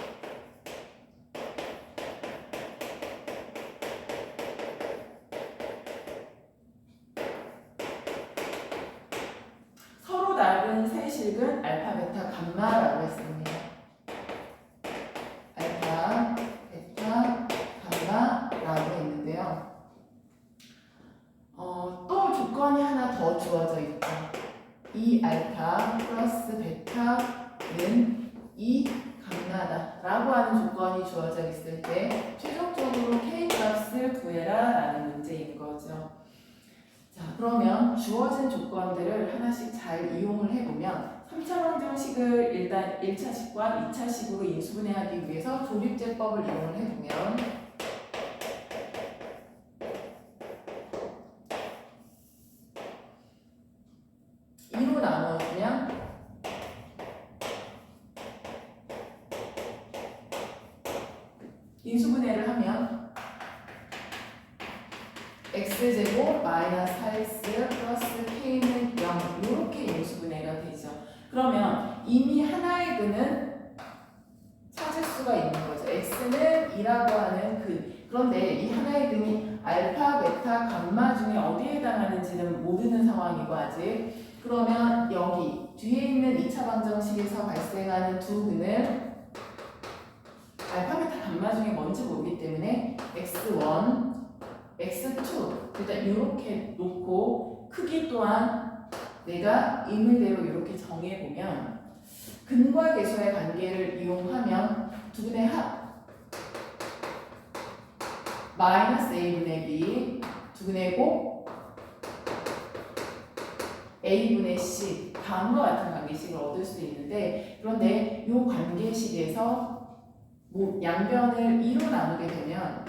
서로 다른 세 식은 알파, 베타, 감마라고 했습니다. 알파, 베타, 감마라고 했는데요. 또 조건이 하나 더 주어져 있죠. 이 알파 플러스 베타는 이 감마다 라고 하는 조건이 주어져 있을 때 최종적으로 K 값을 구해라 라는 문제인 거죠. 자, 그러면 주어진 조건들을 하나씩 잘 이용을 해보면 3차 방정식을 일단 1차식과 2차식으로 인수분해하기 위해서 조립제법을 이용을 해보면 2로 나눠주면 인수분해를 하면 x제곱 마이너스 4x 플러스 k는 0 이렇게 인수분해가 되죠. 그러면 이미 하나의 근은 찾을 수가 있는 거죠. x는 2라고 하는 근. 그런데 이 하나의 근이 알파, 베타, 감마 중에 어디에 해당하는지는 모르는 상황이고 아직. 그러면 여기 뒤에 있는 2차 방정식에서 발생하는 두 근을 알파, 베타, 감마 중에 뭔지 모르기 때문에 x1, x2 일단 이렇게 놓고 크기 또한 내가 임의대로 이렇게 정해보면 근과 계수의 관계를 이용하면 두 근의 합 마이너스 a분의 b 두 근의 곱 a분의 c 다음과 같은 관계식을 얻을 수 있는데 그런데 이 관계식에서 양변을 2로 나누게 되면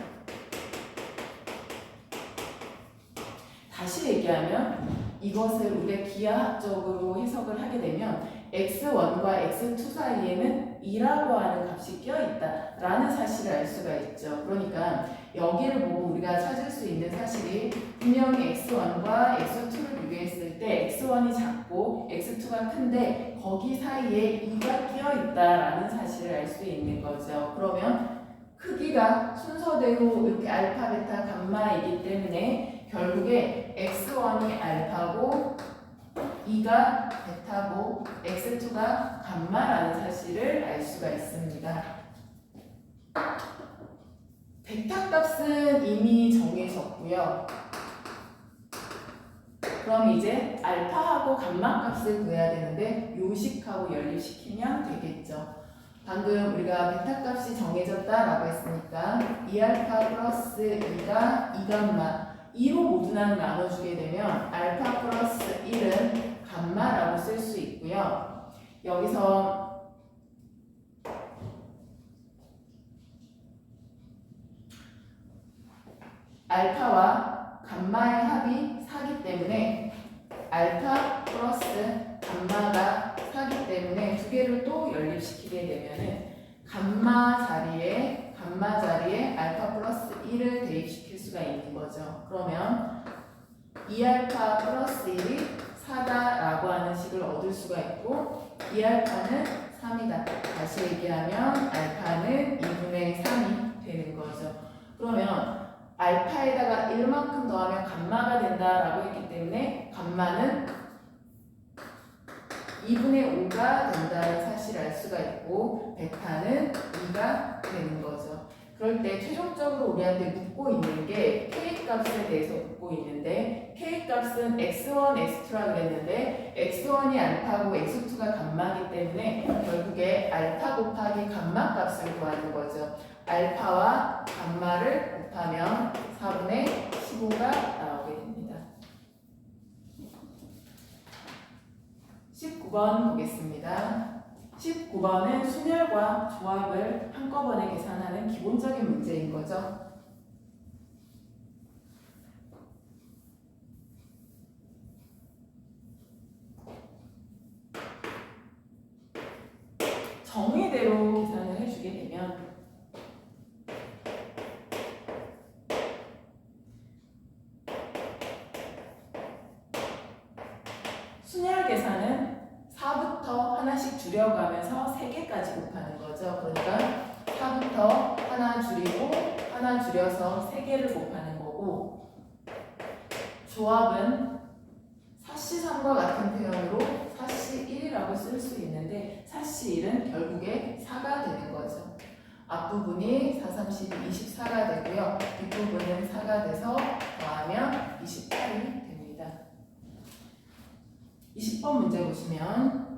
다시 얘기하면 이것을 우리가 기하학적으로 해석을 하게 되면 x1과 x2 사이에는 2라고 하는 값이 껴있다라는 사실을 알 수가 있죠. 그러니까 여기를 보고 우리가 찾을 수 있는 사실이 분명히 x1과 x2를 비교했을 때 x1이 작고 x2가 큰데 거기 사이에 2가 끼어있다라는 사실을 알 수 있는 거죠. 그러면 크기가 순서대로 이렇게 알파, 베타, 감마이기 때문에 결국에 x1이 알파고 2가 베타고 x2가 감마라는 사실을 알 수가 있습니다. 베타 값은 이미 정해졌고요. 그럼 이제 알파하고 감마 값을 구해야 되는데 요식하고 연립시키면 되겠죠. 방금 우리가 베타 값이 정해졌다라고 했으니까 2알파 플러스 2가 2감마 2로 모두 나눠주게 되면 알파 플러스 1은 감마라고 쓸 수 있고요. 여기서 알파와 감마의 합이 4기 때문에 알파 플러스 감마가 4기 때문에 두 개를 또 연립시키게 되면은 감마 자리에 알파 플러스 1을 대입시킬 수가 있는 거죠. 그러면 2알파 플러스 1이 4다라고 하는 식을 얻을 수가 있고 2알파는 3이다. 다시 얘기하면 알파는 2분의 3이 되는 거죠. 그러면 알파에다가 1만큼 더하면 감마가 된다라고 했기 때문에 감마는 2분의 5가 된다는 사실을 알 수가 있고 베타는 2가 되는 거죠. 그럴 때 최종적으로 우리한테 묻고 있는 게 K값에 대해서 묻고 있는데 K값은 x1, x2라 그랬는데 x1이 알파고 x2가 감마이기 때문에 결국에 알파 곱하기 감마 값을 구하는 거죠. 알파와 감마를 곱하면 4분의 15가 나오게 됩니다. 19번 보겠습니다. 19번은 순열과 조합을 한꺼번에 계산하는 기본적인 문제인 거죠. 정의대로 계산을 해주게 되면 순열 계산은 4부터 하나씩 줄여가면서 3개까지 곱하는 거죠. 그러니까 4부터 하나 줄이고 하나 줄여서 3개를 곱하는 거고 조합은 사시3과 같은 표현으로 사시1이라고 쓸 수 있는데 사시1은 결국에 4가 되는 거죠. 앞부분이 4, 30이 24가 되고요. 뒷부분은 4가 돼서 더하면 28이 됩니다. 20번 문제 보시면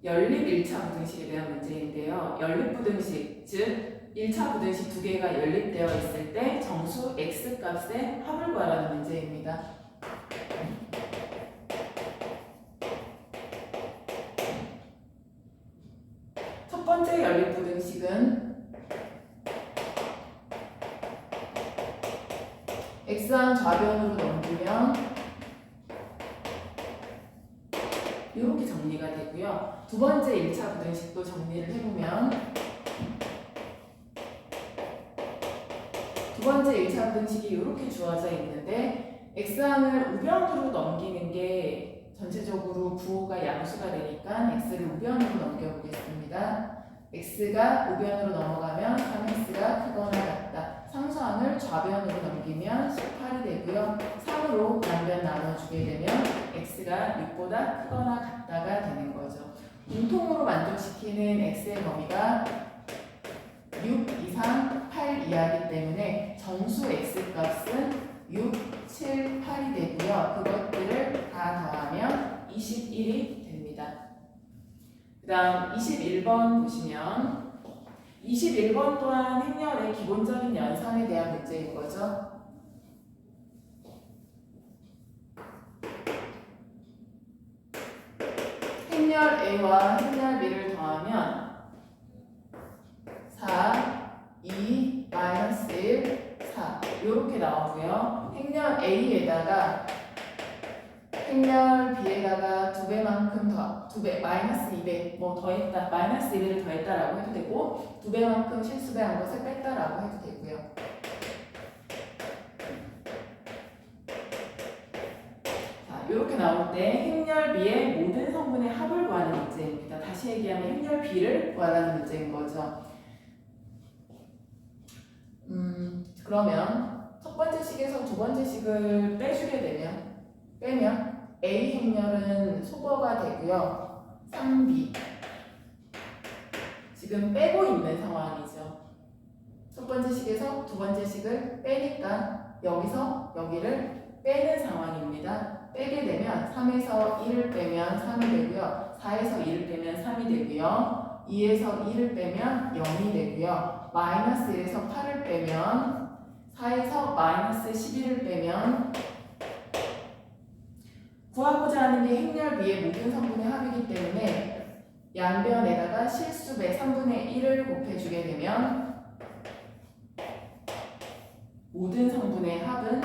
연립 1차 부등식에 대한 문제인데요. 연립 부등식, 즉 1차 부등식 두 개가 연립되어 있을 때 정수 x값의 합을 구하라는 문제입니다. 첫 번째 연립 부등식은 x항 좌변으로 넘기면 이렇게 정리가 되고요. 두 번째 1차 부등식도 정리를 해보면 두 번째 1차 부등식이 이렇게 주어져 있는데 x항을 우변으로 넘기는 게 전체적으로 부호가 양수가 되니까 x를 우변으로 넘겨보겠습니다. x가 우변으로 넘어가면 3x가 크거나 같다. 상수항을 좌변으로 넘기면 18이 되고요. 3으로 양변 나눠주게 되면 x가 6보다 크거나 같다가 되는 거죠. 공통으로 만족시키는 x의 범위가 6 이상 8 이하이기 때문에 정수 x값은 6, 7, 8이 되고요. 그것들을 다 더하면 21이 됩니다. 그 다음 21번 보시면 21번 또한 행렬의 기본적인 연산에 대한 문제인 거죠. 행렬 A와 행렬 B를 더하면 4, 2, 마이너스 1, 4 이렇게 나오고요. 행렬 A에다가 행렬 B에다가 2배만큼 더, 2배, 마이너스 2배 뭐 더했다, 마이너스 2배를 더했다라고 해도 되고 2배만큼 실수배한 것을 뺐다라고 해도 되고요. 자, 이렇게 나올 때 행렬 B의 모든 성분의 합을 구하는 문제입니다. 다시 얘기하면 행렬 B를 구하라는 문제인 거죠. 그러면 첫 번째 식에서 두 번째 식을 빼면 A 행렬은 소거가 되고요. 3B 지금 빼고 있는 상황이죠. 첫 번째 식에서 두 번째 식을 빼니까 여기서 여기를 빼는 상황입니다. 빼게 되면 3에서 1을 빼면 3이 되고요. 4에서 2를 빼면 3이 되고요. 2에서 2를 빼면 0이 되고요. 마이너스 1에서 8을 빼면 4에서 마이너스 11을 빼면 구하고자 하는 게 행렬 B의 모든 성분의 합이기 때문에 양변에다가 실수배 3분의 1을 곱해주게 되면 모든 성분의 합은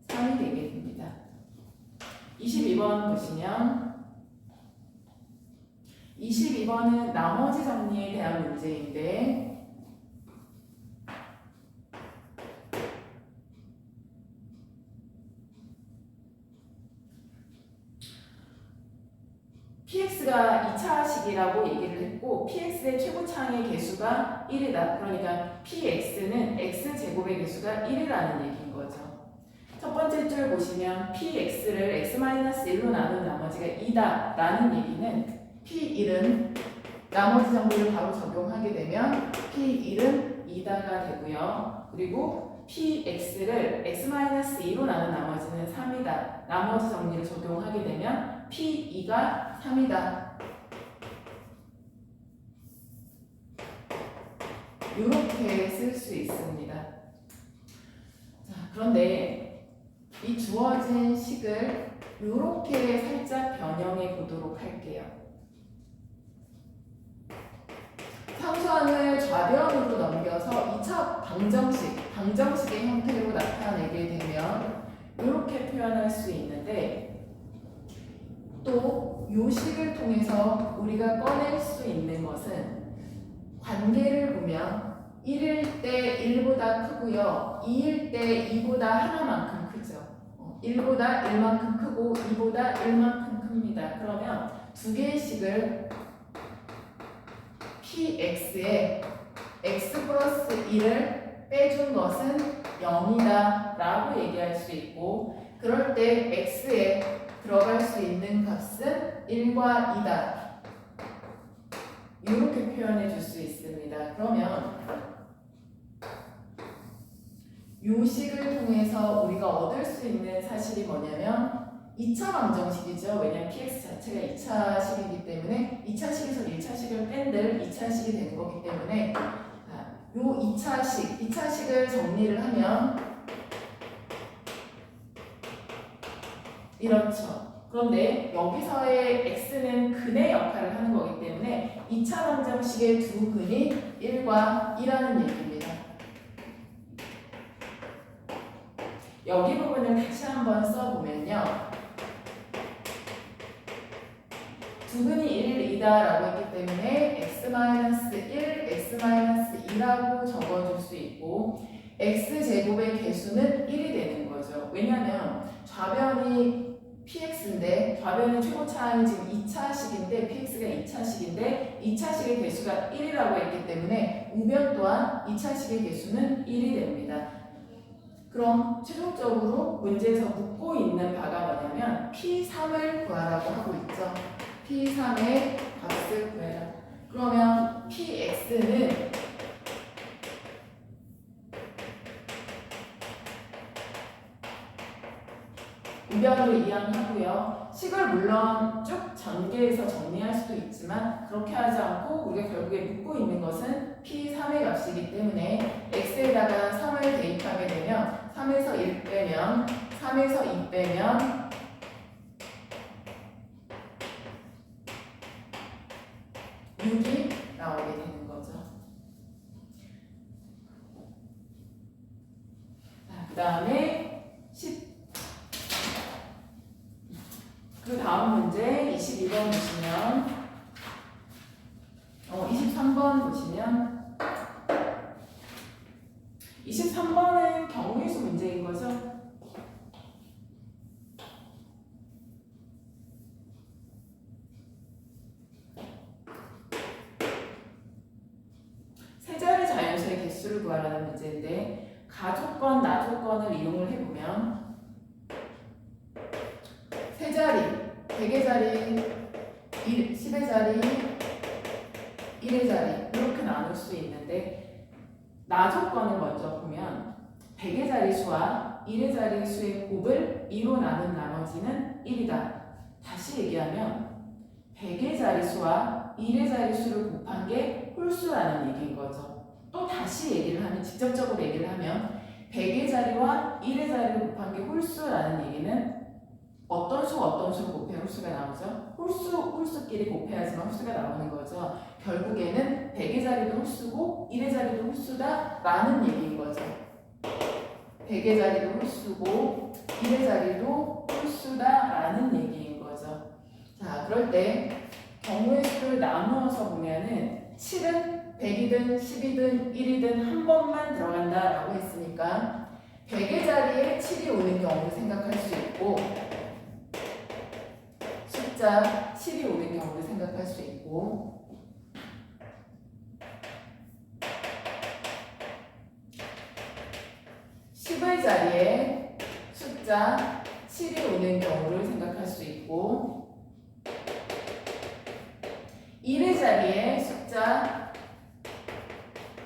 3이 되게 됩니다. 22번 보시면 22번은 나머지 정리에 대한 문제인데 px가 2차식이라고 얘기를 했고 px의 최고차항의 개수가 1이다. 그러니까 px는 x제곱의 개수가 1이라는 얘기인 거죠. 첫 번째 줄 보시면 px를 x-1로 나눈 나머지가 2다 라는 얘기는 p1은 나머지 정리를 바로 적용하게 되면 p1은 2다가 되고요. 그리고 px를 x-2로 나눈 나머지는 3이다. 나머지 정리를 적용하게 되면 P2가 3이다. 이렇게 쓸 수 있습니다. 자, 그런데 이 주어진 식을 이렇게 살짝 변형해 보도록 할게요. 상수항을 좌변으로 넘겨서 2차 방정식의 형태로 나타내게 되면 이렇게 표현할 수 있는데 또 이 식을 통해서 우리가 꺼낼 수 있는 것은 관계를 보면 1일 때 1보다 크고요. 2일 때 2보다 하나만큼 크죠. 1보다 1만큼 크고 2보다 1만큼 큽니다. 그러면 두 개의 식을 px에 x 플러스 1을 빼준 것은 0이다 라고 얘기할 수 있고 그럴 때 x에 들어갈 수 있는 값은 1과 2다. 이렇게 표현해 줄 수 있습니다. 그러면 이 식을 통해서 우리가 얻을 수 있는 사실이 뭐냐면 2차 방정식이죠. 왜냐하면 px 자체가 2차식이기 때문에 2차식에서 1차식을 뺀들 2차식이 되는 거기 때문에 이 2차식을 정리를 하면 이렇죠. 그런데 여기서의 x는 근의 역할을 하는 거기 때문에 2차 방정식의 두 근이 1과 2라는 얘기입니다. 여기 부분을 다시 한번 써보면요. 두 근이 1, 2다라고 했기 때문에 x-1, x-2라고 적어줄 수 있고 x제곱의 개수는 1이 되는 거죠. 왜냐하면 좌변이 px인데 좌변의 최고차항이 지금 2차식인데 px가 2차식인데 2차식의 개수가 1이라고 했기 때문에 우변 또한 2차식의 개수는 1이 됩니다. 그럼 최종적으로 문제에서 묻고 있는 바가 뭐냐면 P3을 구하라고 하고 있죠. P3의 값을 구해라. 그러면 PX는 우변으로 이항하고요. 식을 물론 쭉 전개해서 정리할 수도 있지만 그렇게 하지 않고 우리가 결국에 묻고 있는 것은 P3의 값이기 때문에 X에다가 3을 대입하게 되면 3에서 1 빼면 3에서 2 빼면 6이 나오게 되는 거죠. 자, 그 다음에 10 그 다음 문제 22번 보시면 23번 보시면 23번은 경우의 수 문제인 거죠. 세 자리 자연수의 개수를 구하라는 문제인데 가조건, 나조건을 이용을 해보면 세 자리, 100의 자리, 10의 자리, 1의 자리 이렇게 나눌 수 있는데 나조건을 먼저 보면 100의 자리수와 1의 자리수의 곱을 2로 나눈 나머지는 1이다. 다시 얘기하면 100의 자리수와 1의 자리수를 곱한 게 홀수라는 얘기인 거죠. 또 다시 얘기를 하면 직접적으로 얘기를 하면 100의 자리와 1의 자리를 곱한 게 홀수라는 얘기는 어떤 수를 곱해야 홀수가 나오죠? 홀수끼리 곱해야지만 홀수가 나오는 거죠. 결국에는 100의 자리도 홀수고 1의 자리도 홀수다 라는 얘기인 거죠. 100의 자리도 홀수고 1의 자리도 홀수다라는 얘기인 거죠. 자, 그럴 때 경우의 수를 나누어서 보면은 7은 100이든 10이든 1이든 한 번만 들어간다라고 했으니까 100의 자리에 7이 오는 경우를 생각할 수 있고 숫자 7이 오는 경우를 생각할 수 있고 10의 자리에 숫자 7이 오는 경우를 생각할 수 있고 1의 자리에 숫자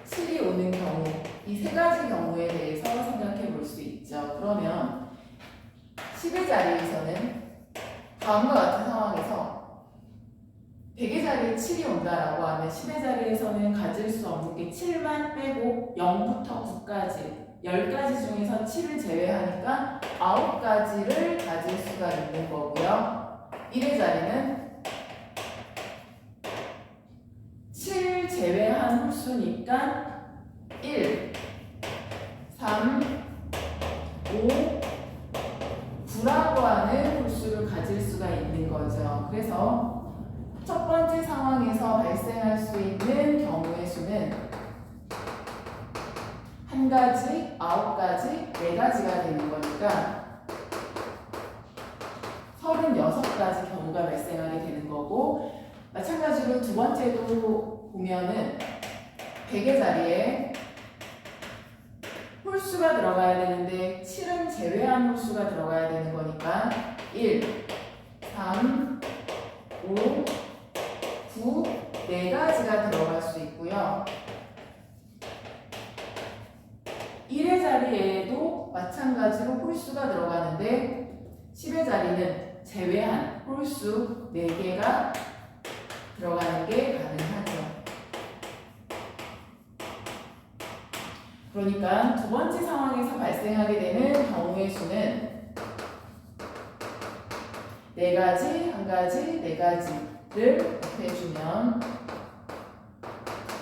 7이 오는 경우 이 세 가지 경우에 대해서 생각해 볼 수 있죠. 그러면 10의 자리에서는 다음과 같은 상황에서 100의 자리에 7이 온다라고 하면 10의 자리에서는 가질 수 없는 게 7만 빼고 0부터 9까지 10가지 중에서 7을 제외하니까 9가지를 가질 수가 있는 거고요. 1의 자리는 7 제외한 홀수니까 1, 3, 5, 9라고 하는 홀수를 가질 수가 있는 거죠. 그래서 첫 번째 상황에서 발생할 수 있는 경우의 수는 한 가지, 9가지, 4가지가 되는 거니까 36가지 경우가 발생하게 되는 거고 마찬가지로 두 번째도 보면은 100의 자리에 홀수가 들어가야 되는데 7은 제외한 홀수가 들어가야 되는 거니까 1, 3, 5, 9, 4가지가 들어갈 수 있고요. 1의 자리에도 마찬가지로 홀수가 들어가는데 10의 자리는 제외한 홀수 4개가 들어가는 게 가능하죠. 그러니까 두 번째 상황에서 발생하게 되는 경우의 수는 4가지, 1가지, 4가지를 곱해주면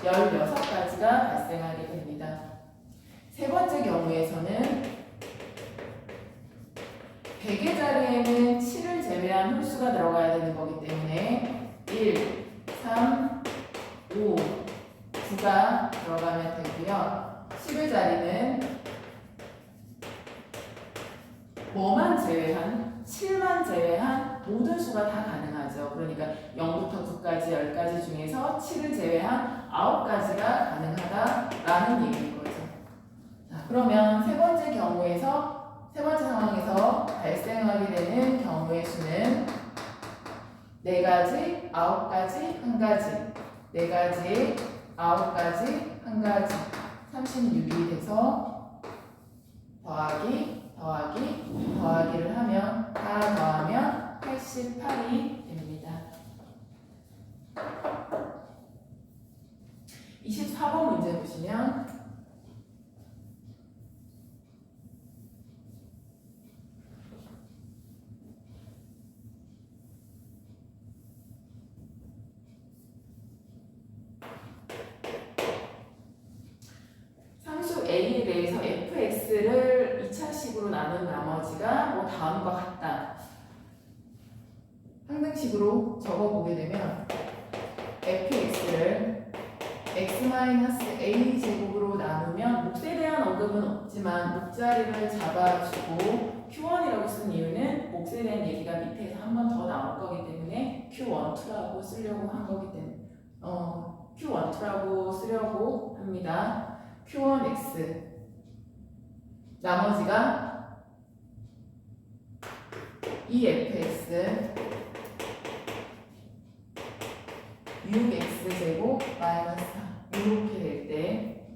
16가지가 발생하게 됩니다. 세 번째 경우에서는 100의 자리에는 7을 제외한 홀수가 들어가야 되는 거기 때문에 1, 3, 5, 9가 들어가면 되고요. 10의 자리는 뭐만 제외한 7만 제외한 모든 수가 다 가능하죠. 그러니까 0부터 9까지 10가지 중에서 7을 제외한 9가지가 가능하다라는 얘기인 거죠. 자, 그러면 세 번째 상황에서 발생하게 되는 경우의 수는 4가지, 9가지, 1가지 4가지, 9가지, 1가지 36이 돼서 더하기를 하면 다 더하면 88이 됩니다. 24번 문제 보시면 A에 대해서 fx를 2차식으로 나눈 나머지가 뭐 다음과 같다. 항등식으로 적어보게 되면 fx를 x-a 제곱으로 나누면 몫에 대한 언급은 없지만 몫자리를 잡아주고 q1이라고 쓴 이유는 몫에 대한 얘기가 밑에서 한 번 더 나올 거기 때문에 q12라고 쓰려고 한 거기 때문에 q12라고 쓰려고 합니다. q1x 나머지가 2fx 6x제곱 마이너스 4 이렇게 될 때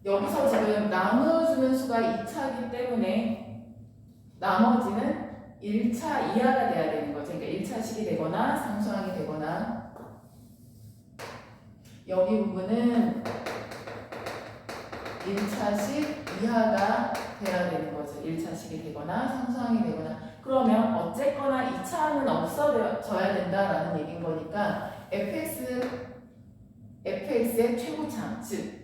여기서 지금 나누어주는 수가 2차이기 때문에 나머지는 1차 이하가 돼야 되는 거죠. 그러니까 1차식이 되거나 상수항이 되거나 여기 부분은 1차식 이하가 돼야 되는 거죠. 1차식이 되거나 상수항이 되거나 그러면 어쨌거나 2차항은 없어져야 된다라는 얘기인 거니까 fx의 최고참 즉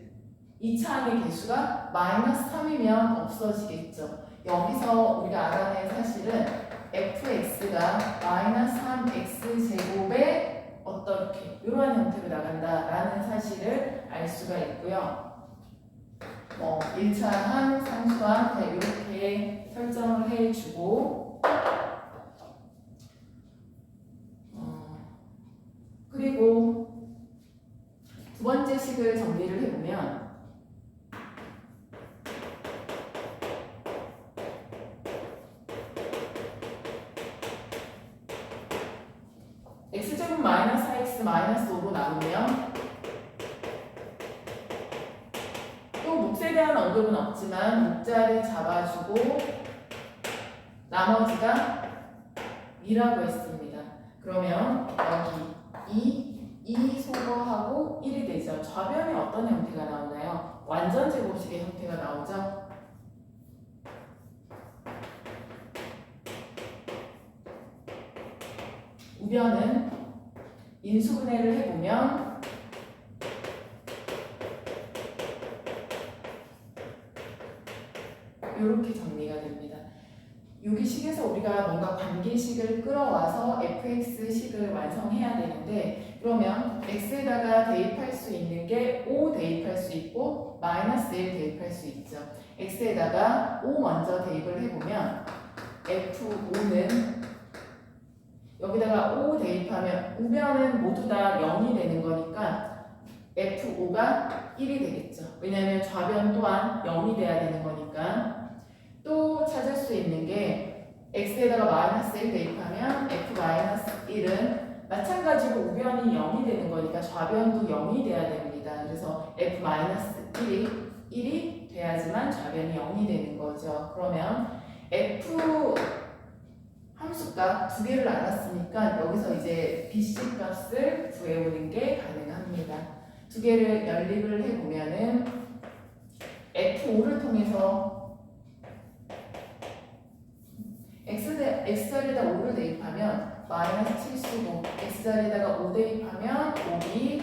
2차 항의 개수가 마이너스 3이면 없어지겠죠. 여기서 우리가 알아낸 사실은 fx가 마이너스 3x 제곱의 어떻게 이러한 형태로 나간다라는 사실을 알 수가 있고요. 1차 항, 상수항 이렇게 설정을 해주고 그리고 두 번째 식을 정리를 해보면 x제곱 마이너스 4x 마이너스 5로 나누면 또 몫에 대한 언급은 없지만 몫자를 잡아주고 나머지가 2라고 했습니다. 그러면 여기 2 소거하고 1이 되죠. 좌변에 어떤 형태가 나오나요? 완전 제곱식의 형태가 나오죠. 우변은 인수분해를 해보면 이렇게 정리가 됩니다. 여기 식에서 우리가 뭔가 관계식을 끌어와서 fx식을 완성해야 되는데 그러면 x에다가 대입할 수 있는 게 5 대입할 수 있고 마이너스 1 대입할 수 있죠. x에다가 5 먼저 대입을 해보면 f5는 여기다가 5 대입하면 우변은 모두 다 0이 되는 거니까 f5가 1이 되겠죠. 왜냐하면 좌변 또한 0이 돼야 되는 거니까. 또 찾을 수 있는 게 x에다가 마이너스 1 대입하면 f-1은 마찬가지로 우변이 0이 되는 거니까 좌변도 0이 돼야 됩니다. 그래서 f-1이 돼야지만 좌변이 0이 되는 거죠. 그러면 f 함수값 두 개를 알았으니까 여기서 이제 bc 값을 구해오는 게 가능합니다. 두 개를 연립을 해보면은 f5를 통해서 x자리에다 5를 대입하면 마이너스 7쓰고 x자리에다가 5 대입하면 5이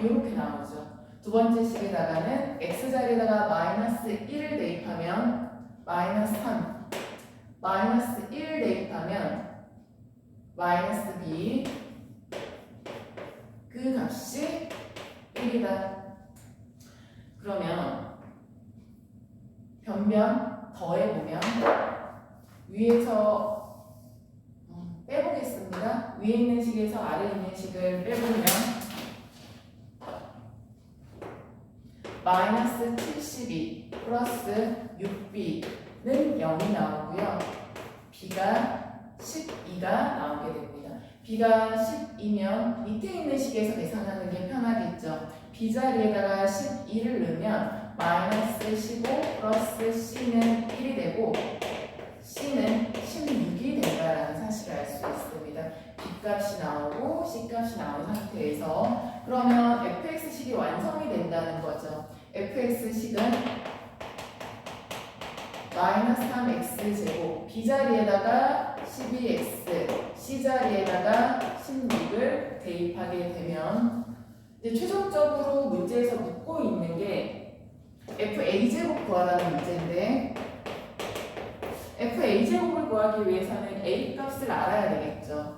이렇게 나오죠. 두 번째 식에다가는 x자리에다가 마이너스 1을 대입하면 마이너스 3 마이너스 1 대입하면 마이너스 b 그 값이 1이다. 그러면 변변 더해보면 위에서 빼보겠습니다. 위에 있는 식에서 아래에 있는 식을 빼보면 마이너스 72 플러스 6b는 0이 나오고요. b가 12가 나오게 됩니다. b가 10이면 밑에 있는 식에서 계산하는 게 편하겠죠. b 자리에다가 12를 넣으면 마이너스 15 플러스 c는 1이 되고 c는 16이 된다라는 사실을 알 수 있습니다. b값이 나오고 c값이 나온 상태에서 그러면 fx식이 완성이 된다는 거죠. fx식은 마이너스 3x 제곱 b 자리에다가 12x c 자리에다가 16을 대입하게 되면 이제 최종적으로 문제에서 묻고 있는 게 FA제곱 구하라는 문제인데 FA제곱을 구하기 위해서는 A값을 알아야 되겠죠.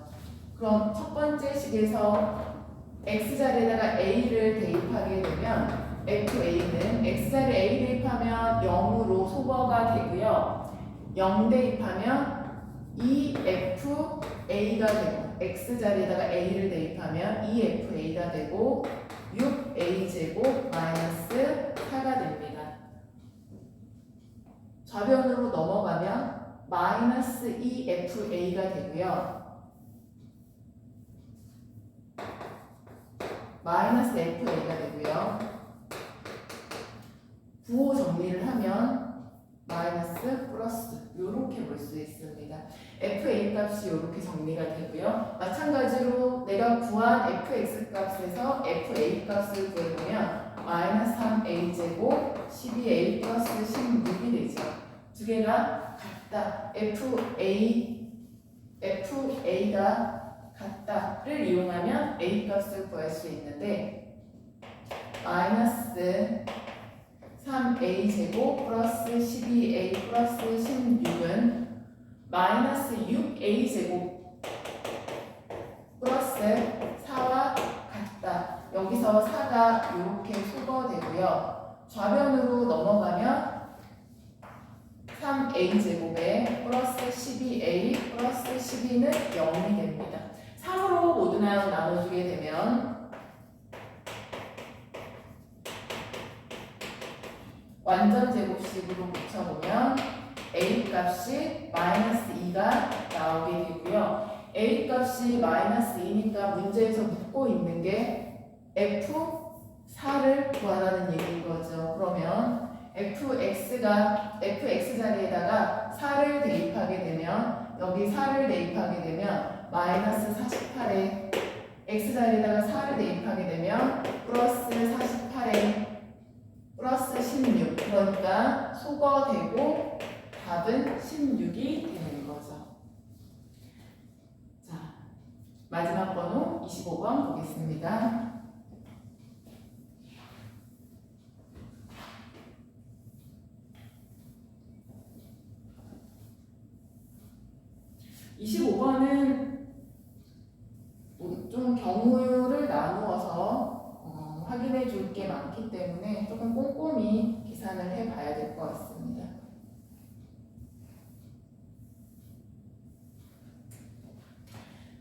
그럼 첫 번째 식에서 X자리에다가 A를 대입하게 되면 FA는 X자리 A 대입하면 0으로 소거가 되고요. 0 대입하면 2FA가 되고 X자리에다가 A를 대입하면 2FA가 되고 6a제곱 마이너스 4가 됩니다. 좌변으로 넘어가면 마이너스 2fa가 되고요. 마이너스 fa가 되고요. 부호 정리를 하면 마이너스 플러스 이렇게 볼 수 있습니다. fa 값이 이렇게 정리가 되고요. 마찬가지로 내가 구한 fx 값에서 fa 값을 구해보면 마이너스 3a 제곱 12a 플러스 16이 되죠. 두 개가 같다. fa가 같다를 이용하면 a 값을 구할 수 있는데 마이너스 3a 제곱 플러스 12a 플러스 16은 마이너스 6a 제곱 플러스 4와 같다. 여기서 4가 이렇게 수거되고요. 좌변으로 넘어가면 3a 제곱에 플러스 12a 플러스 12는 0이 됩니다. 3으로 모두 나눠주게 되면 완전 제곱식으로 붙여보면 a 값이 마이너스 2가 나오게 되고요. a 값이 마이너스 2니까 문제에서 묻고 있는 게 f4를 구하라는 얘기인 거죠. 그러면 fx 자리에다가 4를 대입하게 되면 여기 4를 대입하게 되면 마이너스 48에 x 자리에다가 4를 대입하게 되면 플러스 48에 플러스 16. 그러니까 소거되고 답은 16이 되는 거죠. 자, 마지막 번호 25번 보겠습니다. (25번은) 좀 경우를 나누어서 확인해 줄 게 많기 때문에 조금 꼼꼼히 계산을 해 봐야 될 것 같습니다.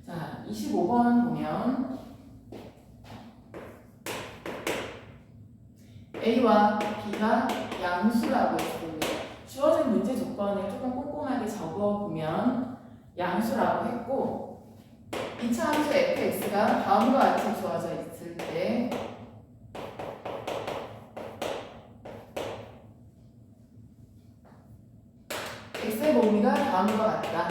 자, 25번 보면 A와 B가 양수라고 했습니다. 주어진 문제 조건을 조금 꼼꼼하게 적어보면 양수라고 했고 2차 함수 fx가 다음과 같이 주어져 있을 때 x의 범위가 다음과 같다.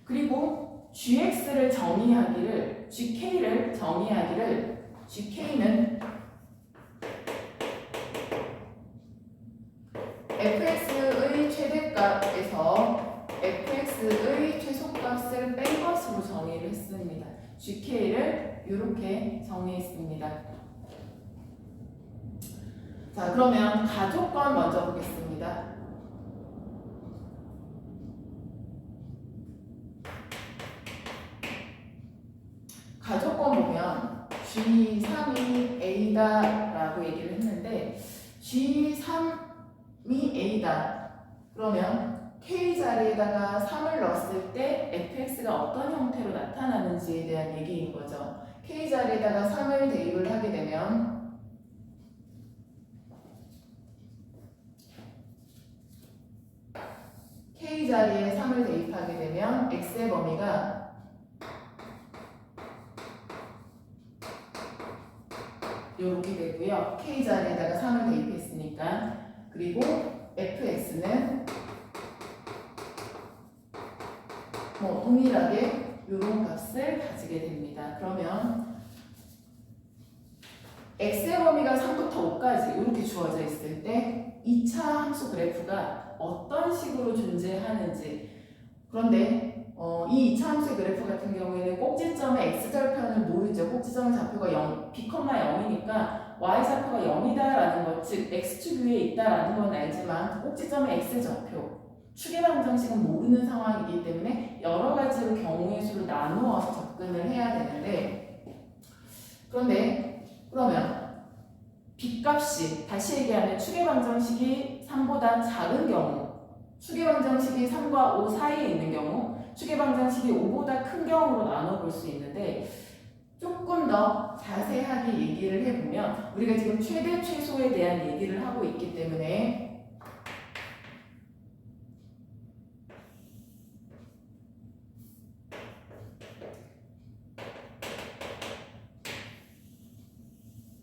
그리고 gx를 정의하기를 gk를 정의하기를 gk는 fx의 최대값에서 fx의 최소값을 뺀 것으로 정의를 했습니다. gk를 이렇게 정의했습니다. 자, 그러면 가족권 먼저 보겠습니다. 가족권 보면 G3이 A다 라고 얘기를 했는데 G3이 A다. 그러면 K 자리에다가 3을 넣었을 때 fx가 어떤 형태로 나타나는지에 대한 얘기인 거죠. K 자리에다가 3을 대입을 하게 되면 K 자리에 3을 대입하게 되면 x의 범위가 이렇게 되고요. K 자리에다가 3을 대입했으니까 그리고 fx는 동일하게 이런 값을 가지게 됩니다. 그러면 x의 범위가 3부터 5까지 이렇게 주어져 있을 때 2차 함수 그래프가 어떤 식으로 존재하는지. 그런데 이 2차 함수의 그래프 같은 경우에는 꼭지점의 x절편을 모르죠. 꼭지점의 좌표가 b, 0이니까 y좌표가 0이다라는 것, 즉 x축 위에 있다라는 건 알지만 꼭지점의 x좌표, 축의 방정식은 모르는 상황이기 때문에 여러 가지로 경우의 수를 나누어서 접근을 해야 되는데, 그러면 b 값이 다시 얘기하면 축의 방정식이 3보다 작은 경우, 축의 방정식이 3과 5 사이에 있는 경우, 축의 방정식이 5보다 큰 경우로 나눠볼 수 있는데 조금 더 자세하게 얘기를 해보면 우리가 지금 최대 최소에 대한 얘기를 하고 있기 때문에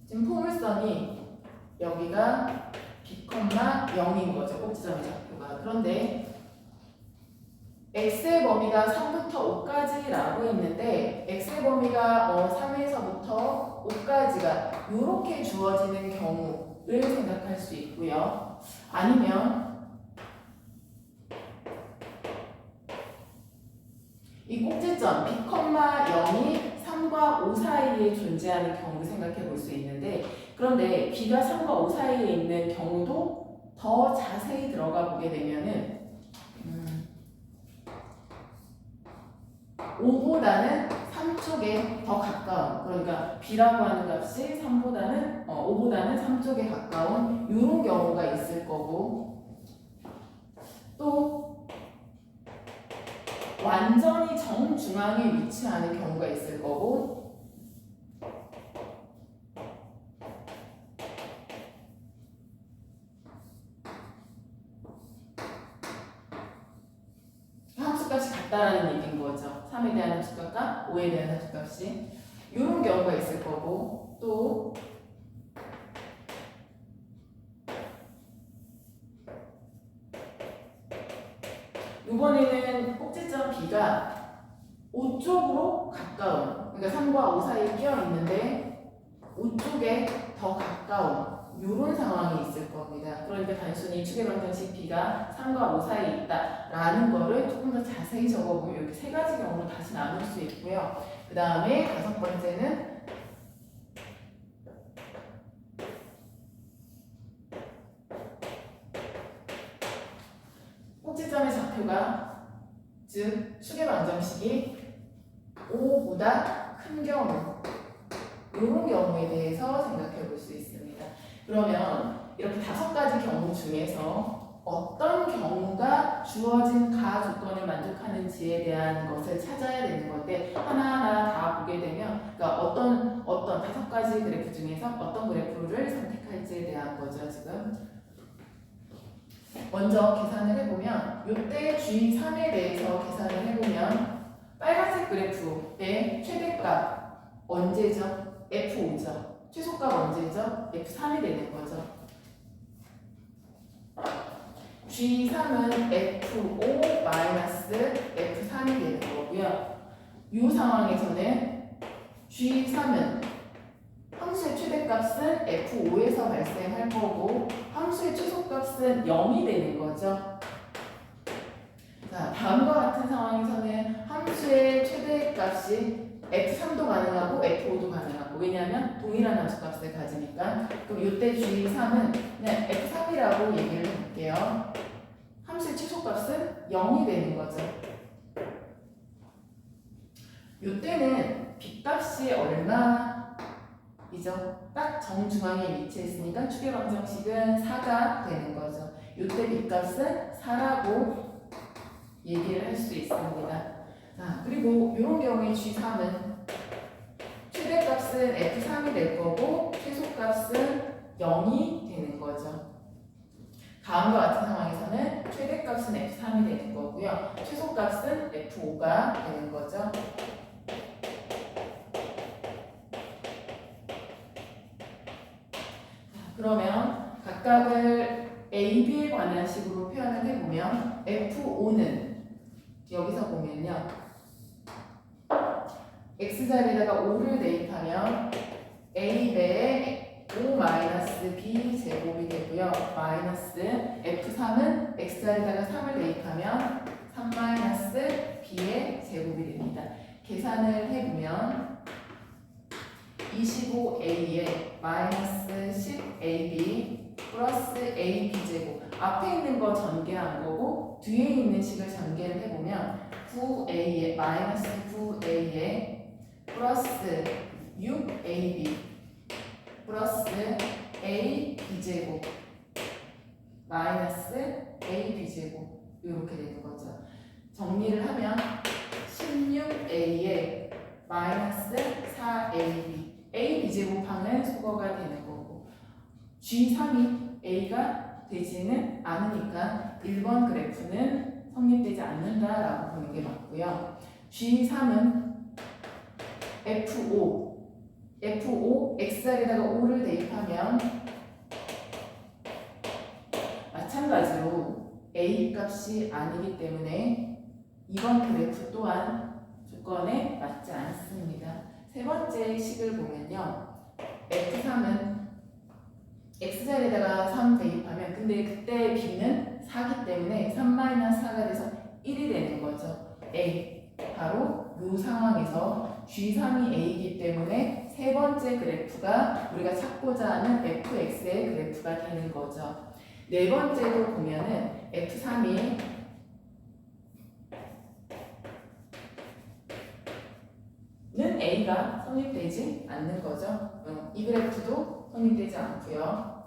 지금 포물선이 여기가 b, 0인 거죠. 꼭지점의 좌표가. 그런데 x의 범위가 3부터 5까지라고 했는데 x의 범위가 3에서부터 5까지가 이렇게 주어지는 경우를 생각할 수 있고요. 아니면 이 꼭지점 b, 0이 3과 B가 존재하는 경우를 생각해 볼 수 있는데, 그런데 B가 3과 5 사이에 있는 경우도 더 자세히 들어가 보게 되면은 5보다는 3 쪽에 더 가까운, 그러니까 B라고 하는 값이 5보다는 3 쪽에 가까운 이런 경우가 있을 거고, 또 완전히 정중앙에 위치하는 경우가 있을 거고, 함수값이 같다라는 얘기인 거죠. 3에 대한 함수값과 5에 대한 함수값이 이런 경우가 있을 거고, 또 이번에는 꼭지점 B가 5 쪽으로 가까운, 그러니까 3과 5 사이에 끼어 있는데 5 쪽에 더 가까운 이런 상황이 있을 겁니다. 그러니까 단순히 추계방정식 B가 3과 5 사이에 있다라는 거를 조금 더 자세히 적어보면 이렇게 세 가지 경우로 다시 나눌 수 있고요. 그 다음에 다섯 번째는 꼭지점의 좌표가, 즉 추계방정식이 5보다 큰 경우, 이런 경우에 대해서 생각해 볼 수 있습니다. 그러면 이렇게 다섯 가지 경우 중에서 어떤 경우가 주어진 가 조건을 만족하는지에 대한 것을 찾아야 되는 건데, 하나하나 다 보게 되면, 그러니까 어떤 다섯 가지 그래프 중에서 어떤 그래프를 선택할지에 대한 거죠. 지금 먼저 계산을 해보면, 이때 G3에 대해서 계산을 해보면 빨간색 그래프의 최대값 언제죠? F5죠. 최소값 언제죠? F3이 되는 거죠. G3은 F5 마이너스 F3이 되는 거고요. 이 상황에서는 G3은 함수의 최대값은 F5에서 발생할 거고 함수의 최소값은 0이 되는 거죠. 자, 다음과 같은 상황에서는 함수의 최대값이 F3도 가능하고 F5도 가능하고, 왜냐하면 동일한 함수값을 가지니까. 그럼 이때 G3은 그냥 F3이라고 얘기를 해볼게요. 함수의 최소값은 0이 되는 거죠. 이때는 B값이 얼마이죠? 딱 정중앙에 위치했으니까 추계방정식은 4가 되는 거죠. 이때 B값은 4라고 얘기를 할 수 있습니다. 자, 그리고 이런 경우에 G3은 최대값은 F3이 될 거고 최소값은 0이 되는 거죠. 다음과 같은 상황에서는 최대값은 F3이 되는 거고요. 최소값은 F5가 되는 거죠. 자, 그러면 각각을 A, B에 관한 식으로 표현을 해보면 F5는 여기서 보면요, X자리에다가 5를 대입하면 A 배에 5-B 제곱이 되고요. 마이너스 F3은 X자리에다가 3을 대입하면 3-B의 제곱이 됩니다. 계산을 해보면 25A에 마이너스 10AB 플러스 AB 제곱, 앞에 있는 거 전개한 거고 뒤에 있는 식을 전개를 해보면 9A에 마이너스 9A에 플러스 6AB 플러스 AB제곱 마이너스 AB제곱 이렇게 되는 거죠. 정리를 하면 16A에 마이너스 4AB AB제곱항은 소거가 되는 거고, G3이 A가 되지는 않으니까 1번 그래프는 성립되지 않는다라고 보는 게 맞고요. G3은 F5 X자리에다가 5를 대입하면 마찬가지로 A 값이 아니기 때문에 이번 그래프 또한 조건에 맞지 않습니다. 세 번째 식을 보면요, F3은 X자리에다가 3 대입하면, 근데 그때 B는 4기 때문에 3-4가 돼서 1이 되는 거죠. A 바로 이 상황에서 G3이 A이기 때문에 세 번째 그래프가 우리가 찾고자 하는 fx의 그래프가 되는 거죠. 네 번째도 보면은 f3이 는 A가 성립되지 않는 거죠. 이 그래프도 성립되지 않고요.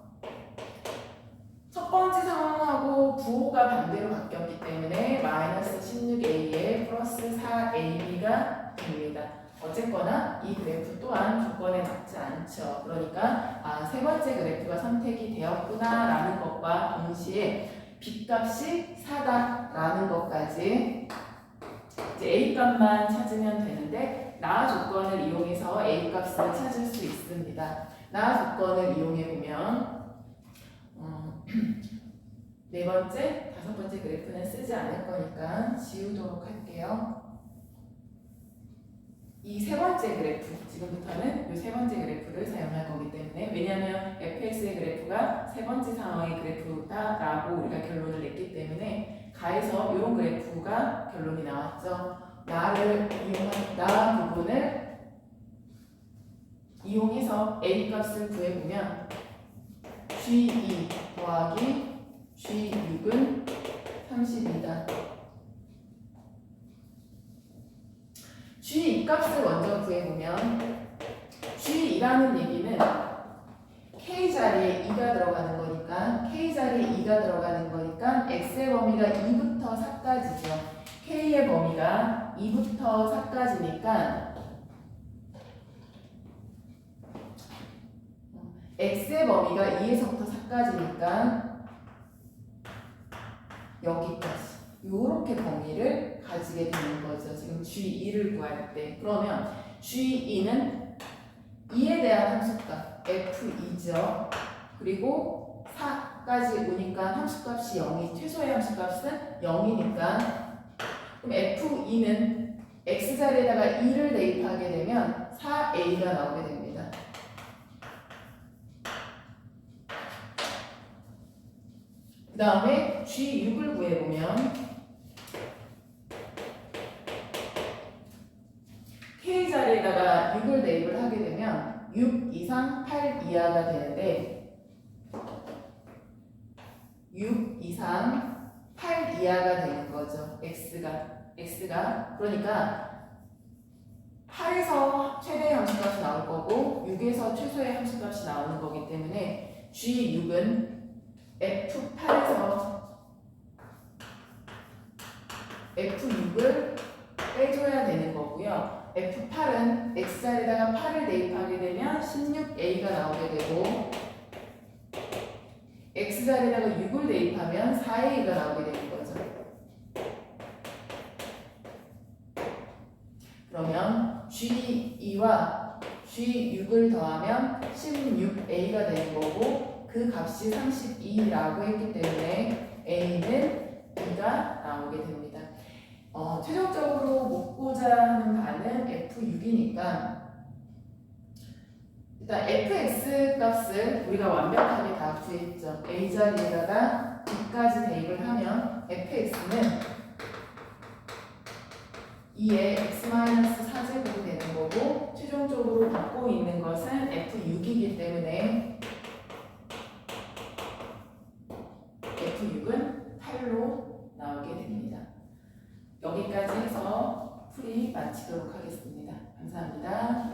첫 번째 상황하고 부호가 반대로 바뀌었기 때문에 마이너스 16A에 플러스 4AB가 됩니다. 어쨌거나 이 그래프 또한 조건에 맞지 않죠. 그러니까 세 번째 그래프가 선택이 되었구나라는 것과 동시에 B값이 4다라는 것까지 이제 A값만 찾으면 되는데 나 조건을 이용해서 A값을 찾을 수 있습니다. 나 조건을 이용해 보면 네 번째, 다섯 번째 그래프는 쓰지 않을 거니까 지우도록 할게요. 이 세 번째 그래프, 지금부터는 이 세 번째 그래프를 사용할 거기 때문에 왜냐하면 fx의 그래프가 세 번째 상황의 그래프다라고 우리가 결론을 냈기 때문에 가에서 이런 그래프가 결론이 나왔죠. 나를 이용한 나 부분을 이용해서 a 값을 구해보면 G2 더하기 G6은 32다. G2 값을 먼저 구해보면 G2라는 얘기는 K 자리에 2가 들어가는 거니까 K 자리에 2가 들어가는 거니까 X의 범위가 2부터 4까지죠. K의 범위가 2부터 4까지니까 X의 범위가 2에서부터 4까지니까 여기까지 이렇게 범위를 가지게 되는 거죠. 지금 G2를 구할 때 그러면 G2는 2에 대한 함수값 F2죠. 그리고 4까지 오니까 함수값이 0이 최소의 함수값은 0이니까 그럼 F2는 X자리에다가 2를 대입하게 되면 4A가 나오게 됩니다. 그 다음에 G6을 구해보면 K 자리에다가 6을 대입을 하게 되면 6 이상 8 이하가 되는데 6 이상 8 이하가 되는 거죠. X가 그러니까 8에서 최대의 함수값이 나올 거고 6에서 최소의 함수값이 나오는 거기 때문에 G6은 F8에서 F6을 빼줘야 되는 거고요. F8은 X자리에다가 8을 대입하게 되면 16A가 나오게 되고 X자리에다가 6을 대입하면 4A가 나오게 되는 거죠. 그러면 G2와 G6을 더하면 16A가 되는 거고 그 값이 32라고 했기 때문에 A는 2가 나오게 됩니다. 최종적으로 묻고자 하는 바는 F6이니까 일단 fx 값을 우리가 완벽하게 다 구했죠. A 자리에다가 b까지 대입을 하면 fx는 2의 x-4제곱이 되는 거고 최종적으로 받고 있는 것은 f6이기 때문에 F6은 8로 나오게 됩니다. 여기까지 해서 풀이 마치도록 하겠습니다. 감사합니다.